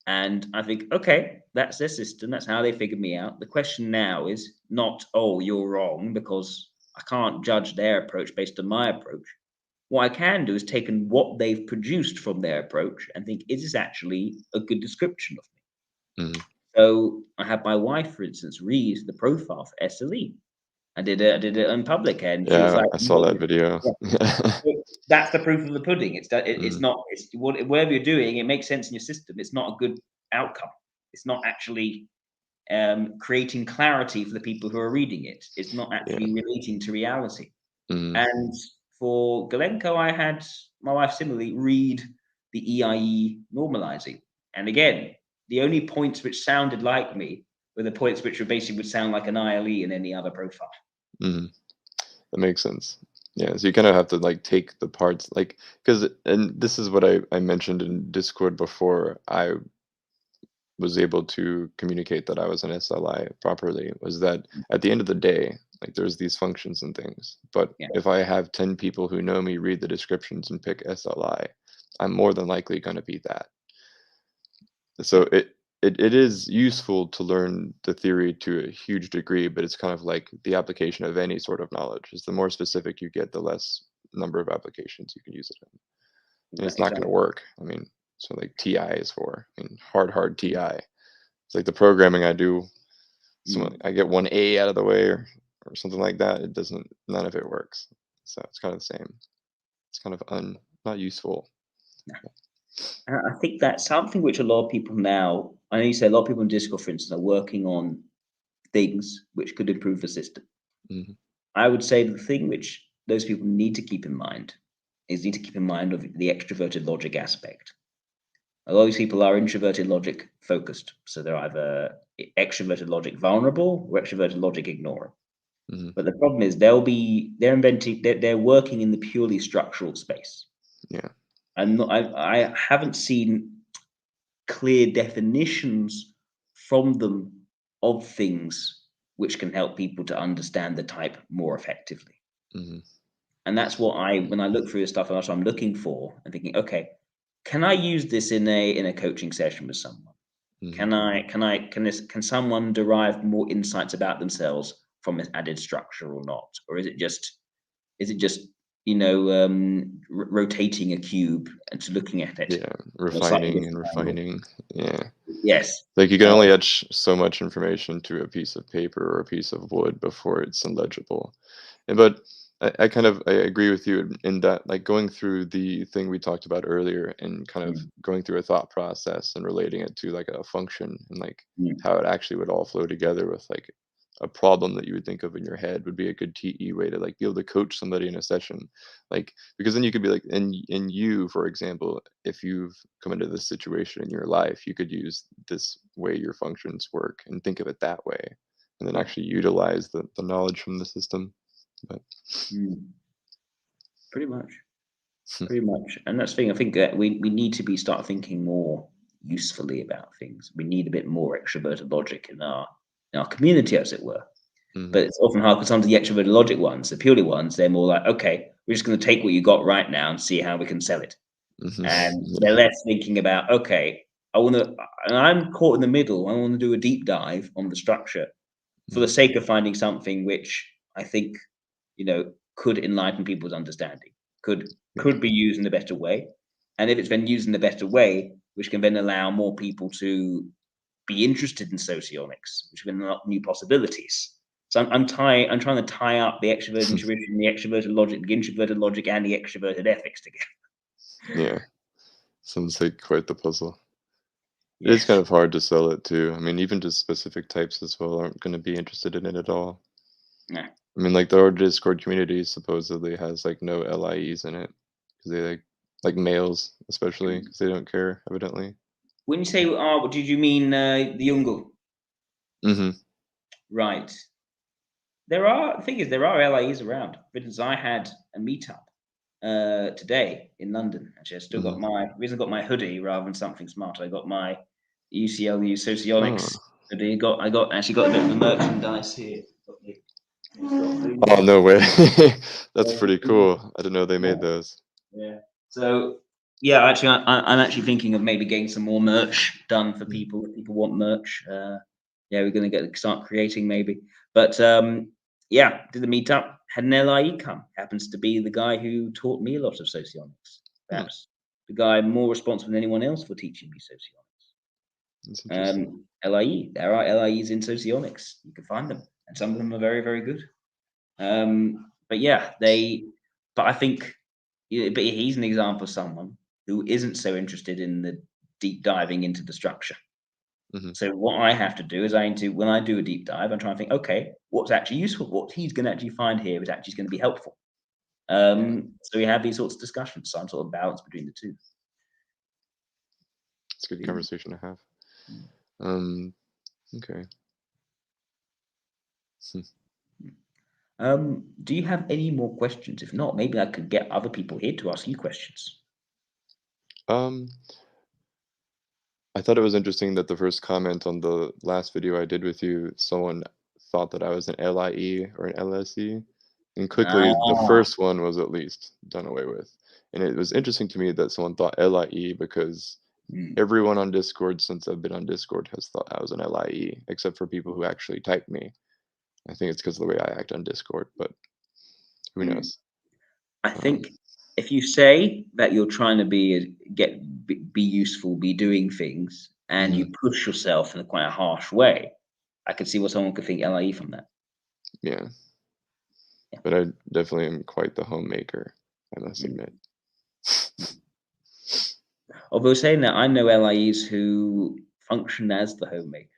And I think, okay, that's their system. That's how they figured me out. The question now is not, oh, you're wrong, because I can't judge their approach based on my approach. What I can do is take what they've produced from their approach and think, is this actually a good description of me? Hmm. So I had my wife, for instance, read the profile for SLE. I did it in public, and she was Yeah, like, I saw "No, that video. yeah." So that's the proof of the pudding. It's Hmm. not. It's whatever you're doing, it makes sense in your system. It's not a good outcome. It's not actually creating clarity for the people who are reading it. It's not Yeah. actually relating to reality. Hmm. And for Galenko, I had my wife similarly read the EIE normalizing. And again, the only points which sounded like me were the points which basically would sound like an ILE in any other profile. Hmm. That makes sense. Yeah, so you kind of have to like take the parts like because and this is what I mentioned in Discord before I was able to communicate that I was an SLI properly was that at the end of the day, Like there's these functions and things. But Yeah. if I have 10 people who know me read the descriptions and pick SLI, I'm more than likely going to be that. So it is useful to learn the theory to a huge degree, but it's kind of like the application of any sort of knowledge. Is the more specific you get, the less number of applications you can use it in. And it's not going to work. I mean, so like TI is for, I mean, hard TI. It's like the programming I do. I get one A out of the way or something like that. It doesn't. None of it works. So it's kind of the same. It's kind of not useful. And I think that's something which a lot of people now, I know you say a lot of people in Discord, for instance, are working on things which could improve the system. Hmm. I would say the thing which those people need to keep in mind is need to keep in mind of the extroverted logic aspect. A lot of these people are introverted logic focused. So they're either extroverted logic vulnerable or extroverted logic ignorer. Hmm. But the problem is they're working in the purely structural space. Yeah. I haven't seen clear definitions from them of things which can help people to understand the type more effectively. Hmm. And that's what when I look through this stuff, and that's what I'm looking for and thinking, okay, can I use this in a coaching session with someone? Hmm. Can someone derive more insights about themselves from this added structure or not? Or is it just rotating a cube and to looking at it Yeah. from a slightly Refining and different angle? refining. Yeah. Yes. Like you can only etch so much information to a piece of paper or a piece of wood before it's illegible. But I agree with you in that, like going through the thing we talked about earlier and kind of Mm, going through a thought process and relating it to like a function and like mm, how it actually would all flow together with like a problem that you would think of in your head would be a good TE way to like be able to coach somebody in a session. Like because then you could be like in you, for example, if you've come into this situation in your life, you could use this way your functions work and think of it that way and then yeah. actually utilize the knowledge from the system. But Mm, pretty much. Pretty much. And that's the thing. I think that we need to start thinking more usefully about things. We need a bit more extroverted logic in our community, as it were. mhm. But it's often hard because some of the extroverted logic ones, the purely ones, they're more like, okay, we're just going to take what you got right now and see how we can sell it. Mhm. And they're Yeah. less thinking about, okay, I want to, and I'm caught in the middle. I want to do a deep dive on the structure for the Mhm. sake of finding something which I think, could enlighten people's understanding, Yeah. could be used in a better way. And if it's been used in a better way, which can then allow more people to be interested in socionics, which can unlock new possibilities. So I'm trying to tie up the extroverted intuition, the extroverted logic, the introverted logic, and the extroverted ethics together. Yeah. Sounds like quite the puzzle. It is kind Yes. of hard to sell it too. I mean, even just specific types as well aren't going to be interested in it at all. Yeah. I mean, like the Discord community supposedly has like no LIEs in it because they like males, especially because they don't care, evidently. When you say what did you mean the Jungle? Hmm. Right. The thing is, there are LAEs around. For instance, I had a meetup today in London. Actually, I still got Hmm. the reason I got my hoodie rather than something smart. I got my UCLU Oh. Socionics hoodie. Actually got a bit of the merchandise here. Got the- Oh, no way. That's pretty Yeah. cool. I didn't know they made those. Yeah. So yeah, actually, I'm actually thinking of maybe getting some more merch done for Mm. people. If people want merch, yeah, we're going to start creating maybe. But yeah, did the meetup. Had an LIE come. Happens to be the guy who taught me a lot of socionics. Hmm. Perhaps the guy more responsible than anyone else for teaching me socionics. That's interesting. LIE. There are LIEs in socionics. You can find them, and some of them are very, very good. But yeah, But I think, yeah, but he's an example of someone who isn't so interested in the deep diving into the structure. Hmm. So what I have to do is when I do a deep dive, I'm trying to think, okay, what's actually useful? What he's going to actually find here is actually going to be helpful. So we have these sorts of discussions. So I'm sort of balanced between the two. It's a good Yeah. conversation to have. Um, okay. Hmm. Do you have any more questions? If not, maybe I could get other people here to ask you questions. Um, I thought it was interesting that the first comment on the last video I did with you, someone thought that I was an LIE or an LSE, and quickly the Ah, first one was at least done away with. And it was interesting to me that someone thought LIE because mm, everyone on Discord since I've been on Discord has thought I was an LIE, except for people who actually type me. I think it's because of the way I act on Discord, but who mm. knows? I Um, think if you say that you're trying to be useful, be doing things, and mhm, you push yourself in a quite a harsh way, I could see what someone could think LIE from that. yeah, Yeah. but I definitely am quite the homemaker, I must Mm. admit. Although saying that, I know LIEs who function as the homemaker.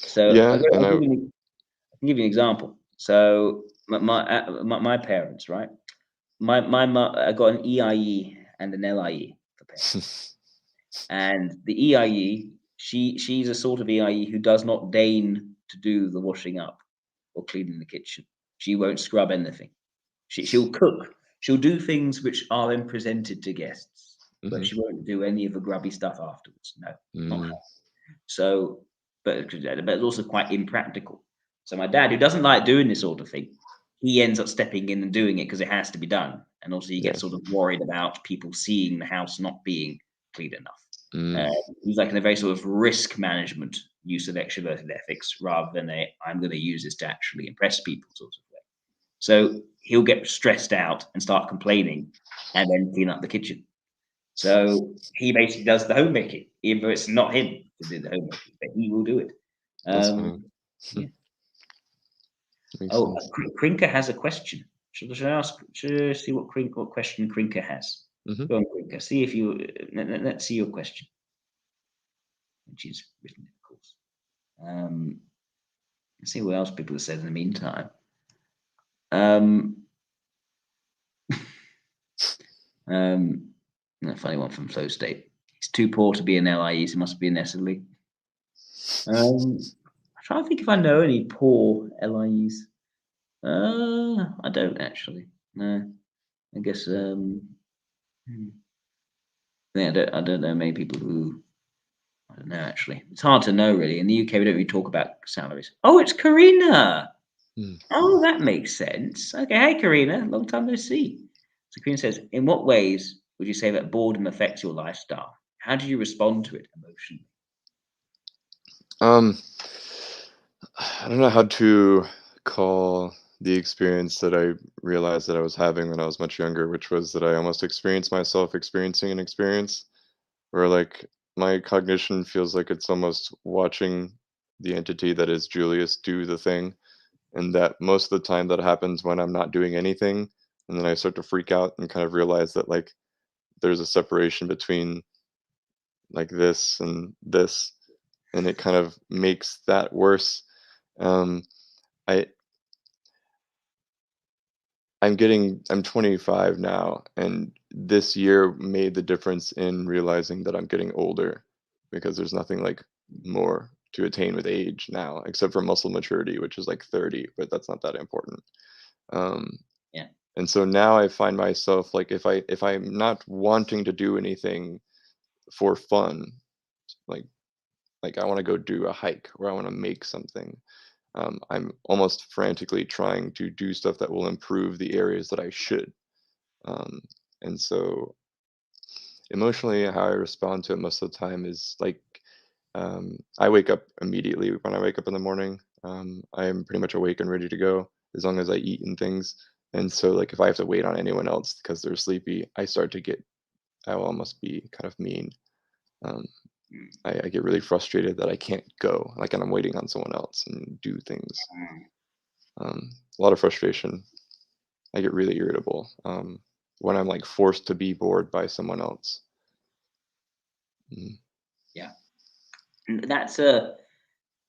So Yeah, and I can give you an example. So my parents, right? I got an EIE and an LIE for parents. And the EIE, she's a sort of EIE who does not deign to do the washing up or cleaning the kitchen. She won't scrub anything. She'll cook. She'll do things which are then presented to guests, but mhm, she won't do any of the grubby stuff afterwards. No, not her. mm, So, but it's also quite impractical. So my dad, who doesn't like doing this sort of thing, he ends up stepping in and doing it because it has to be done, and also he yeah, gets sort of worried about people seeing the house not being clean enough. Uh, mm, he's like in a very sort of risk management use of extroverted ethics rather than a I'm going to use this to actually impress people sort of way. So he'll get stressed out and start complaining, and then clean up the kitchen. So he basically does the homemaking, even though it's not him to do the homemaking, but he will do it. that's funny. Yeah. Makes Oh, sense. Krinker has a question. Should I ask? Should I see what question Krinker has? Mhm. Go on, Krinker. See if you. Let's see your question, which is written, of course. Let's see what else people have said in the meantime. Um, a funny one from Flow State. He's too poor to be an LIE, so he must be an SLE. I'm trying to think if I know any poor LIEs. I don't actually. No, I guess. Hmm. Yeah, I don't know many people who. I don't know actually. It's hard to know really. In the UK, we don't really talk about salaries. Oh, it's Karina. Mm. Oh, that makes sense. Okay, hey Karina, long time no see. So Karina says, in what ways would you say that boredom affects your lifestyle? How do you respond to it emotionally? Um, I don't know how to call the experience that I realized that I was having when I was much younger, which was that I almost experienced myself experiencing an experience where, like, my cognition feels like it's almost watching the entity that is Julius do the thing, and that most of the time that happens when I'm not doing anything, and then I start to freak out and kind of realize that, like, there's a separation between, like, this and this, and it kind of makes that worse. Um, I I'm 25 now, and this year made the difference in realizing that I'm getting older because there's nothing like more to attain with age now, except for muscle maturity, which is like 30, but that's not that important. Um, Yeah. and so now I find myself like if I'm not wanting to do anything for fun, like I want to go do a hike or I want to make something. I'm almost frantically trying to do stuff that will improve the areas that I should. Um, and so emotionally, how I respond to it most of the time is like I wake up immediately when I wake up in the morning. I am pretty much awake and ready to go as long as I eat and things. And so, like, if I have to wait on anyone else because they're sleepy, I will almost be kind of mean. Um, Mm, I get really frustrated that I can't go, like, and I'm waiting on someone else and do things. mm. A lot of frustration. I get really irritable when I'm like forced to be bored by someone else. Mm, Yeah. And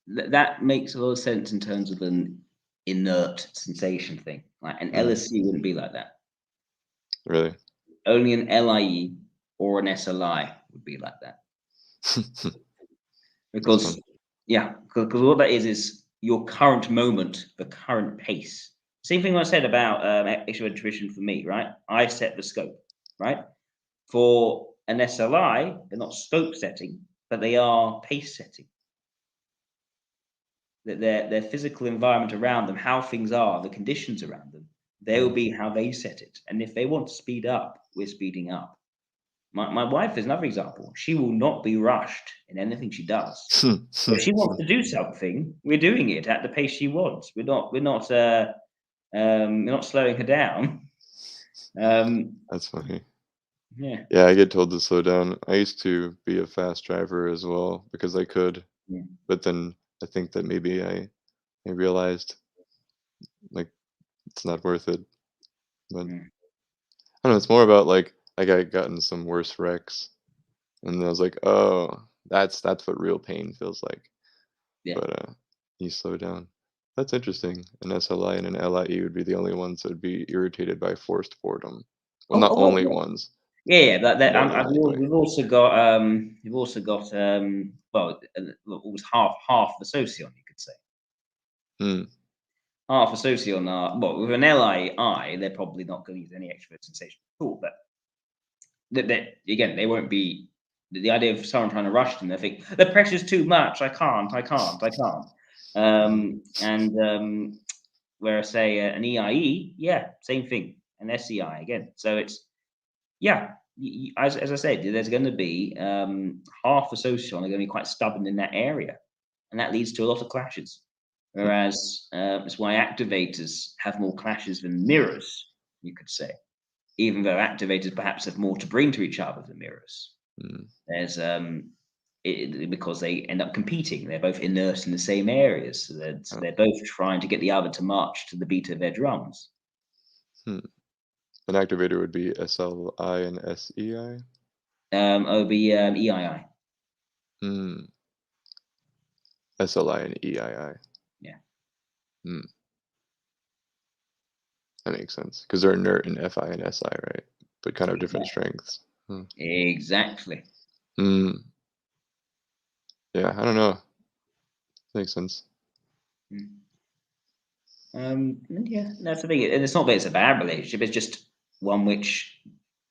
that makes a lot of sense in terms of an inert sensation thing. Like an mm, LSC wouldn't be like that. really? Only an LIE or an SLI would be like that. That's fun. Because yeah, because what that is your current moment, the current pace. Same thing I said about extra intuition for me, right? I set the scope, right? For an SLI, they're not scope setting, but they are pace setting. that their physical environment around them, how things are, the conditions around them, they will be how they set it. And if they want to speed up, we're speeding up. My wife is another example. She will not be rushed in anything she does. If she wants to do something, we're doing it at the pace she wants. We're not slowing her down. That's funny. Yeah. Yeah, I get told to slow down. I used to be a fast driver as well because I could, Yeah. but then I think that maybe I realized like it's not worth it. But Mm. I don't know, it's more about like I got in some worse wrecks, and I was like, oh, that's what real pain feels like. Yeah. But you slow down. That's interesting. An SLI and an LIE would be the only ones that would be irritated by forced boredom. Well, not Well, only yeah. ones, Yeah, that more than anyway. we've also got well, it was half the Socion, you could say. Hmm. Half a Socion are well with an LII, they're probably not going to use any extra sensation at all. But that again, they won't be the idea of someone trying to rush them. They think the pressure's too much. I can't. Mhm. And whereas say an EIE, yeah, same thing. An SEI again. So it's yeah, as I said, there's going to be half the social are going to be quite stubborn in that area, and that leads to a lot of clashes. Whereas it's why activators have more clashes than mirrors, you could say, even though activators perhaps have more to bring to each other than mirrors. Mm. There's because they end up competing. They're both inert in the same areas, so Oh. they're both trying to get the other to march to the beat of their drums. Hmm. An activator would be SLI and SEI. It'll be EII. Hmm. SLI and EII. Yeah. Hmm. That makes sense because they're inert in FI and SI, right? But kind of different Exactly. strengths. Hmm. Exactly. Hmm. Yeah, I don't know. Makes sense. Mm. And yeah, that's the thing. And it's not that it's a bad relationship, it's just one which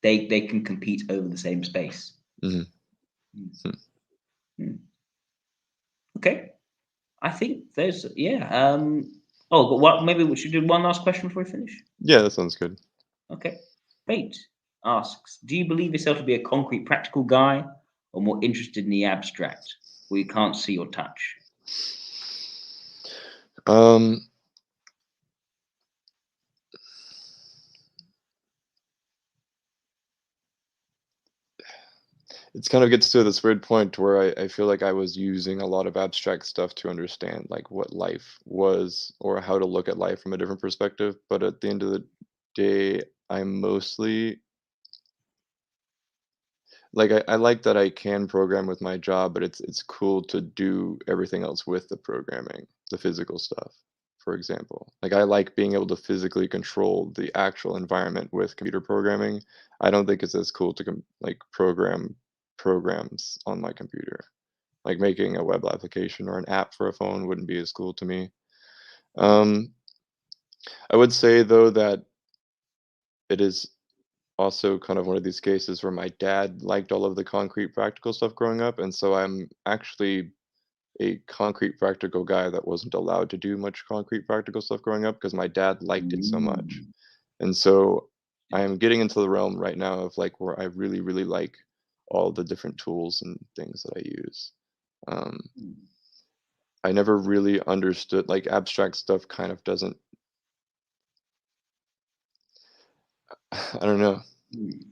they can compete over the same space. Hmm. Mm. Hmm. Mm. Okay. I think there's yeah. Oh, but what maybe we should do one last question before we finish. Yeah, that sounds good. Okay. Fate asks, do you believe yourself to be a concrete practical guy or more interested in the abstract where you can't see or touch? Um, it's kind of gets to this weird point where I feel like I was using a lot of abstract stuff to understand like what life was or how to look at life from a different perspective. But at the end of the day, I'm mostly like I like that I can program with my job, but it's cool to do everything else with the programming, the physical stuff, for example. Like I like being able to physically control the actual environment with computer programming. I don't think it's as cool to like program programs on my computer. Like making a web application or an app for a phone wouldn't be as cool to me. Um, I would say though that it is also kind of one of these cases where my dad liked all of the concrete practical stuff growing up, and so I'm actually a concrete practical guy that wasn't allowed to do much concrete practical stuff growing up because my dad liked it so much. Mm. And so I am getting into the realm right now of like where I really, really like all the different tools and things that I use. Um, I never really understood like abstract stuff kind of doesn't I don't know. Mm.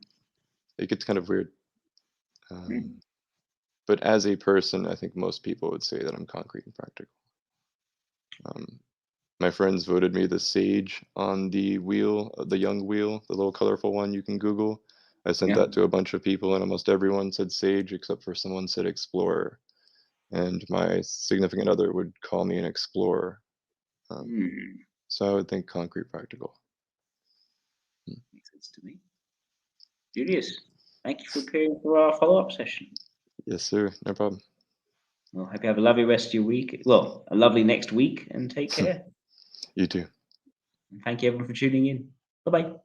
It gets kind of weird. Mm. But as a person, I think most people would say that I'm concrete and practical. Um, my friends voted me the sage on the wheel, the young wheel, the little colorful one you can Google. I sent Yeah. that to a bunch of people, and almost everyone said sage, except for someone said explorer. And my significant other would call me an explorer. Um, Mm. so I would think concrete practical. Mm. Makes sense to me. Julius, thank you for appearing for our follow-up session. Yes, sir. No problem. Well, hope you have a lovely rest of your week. Well, a lovely next week, and take care. You too. And thank you everyone for tuning in. Bye bye.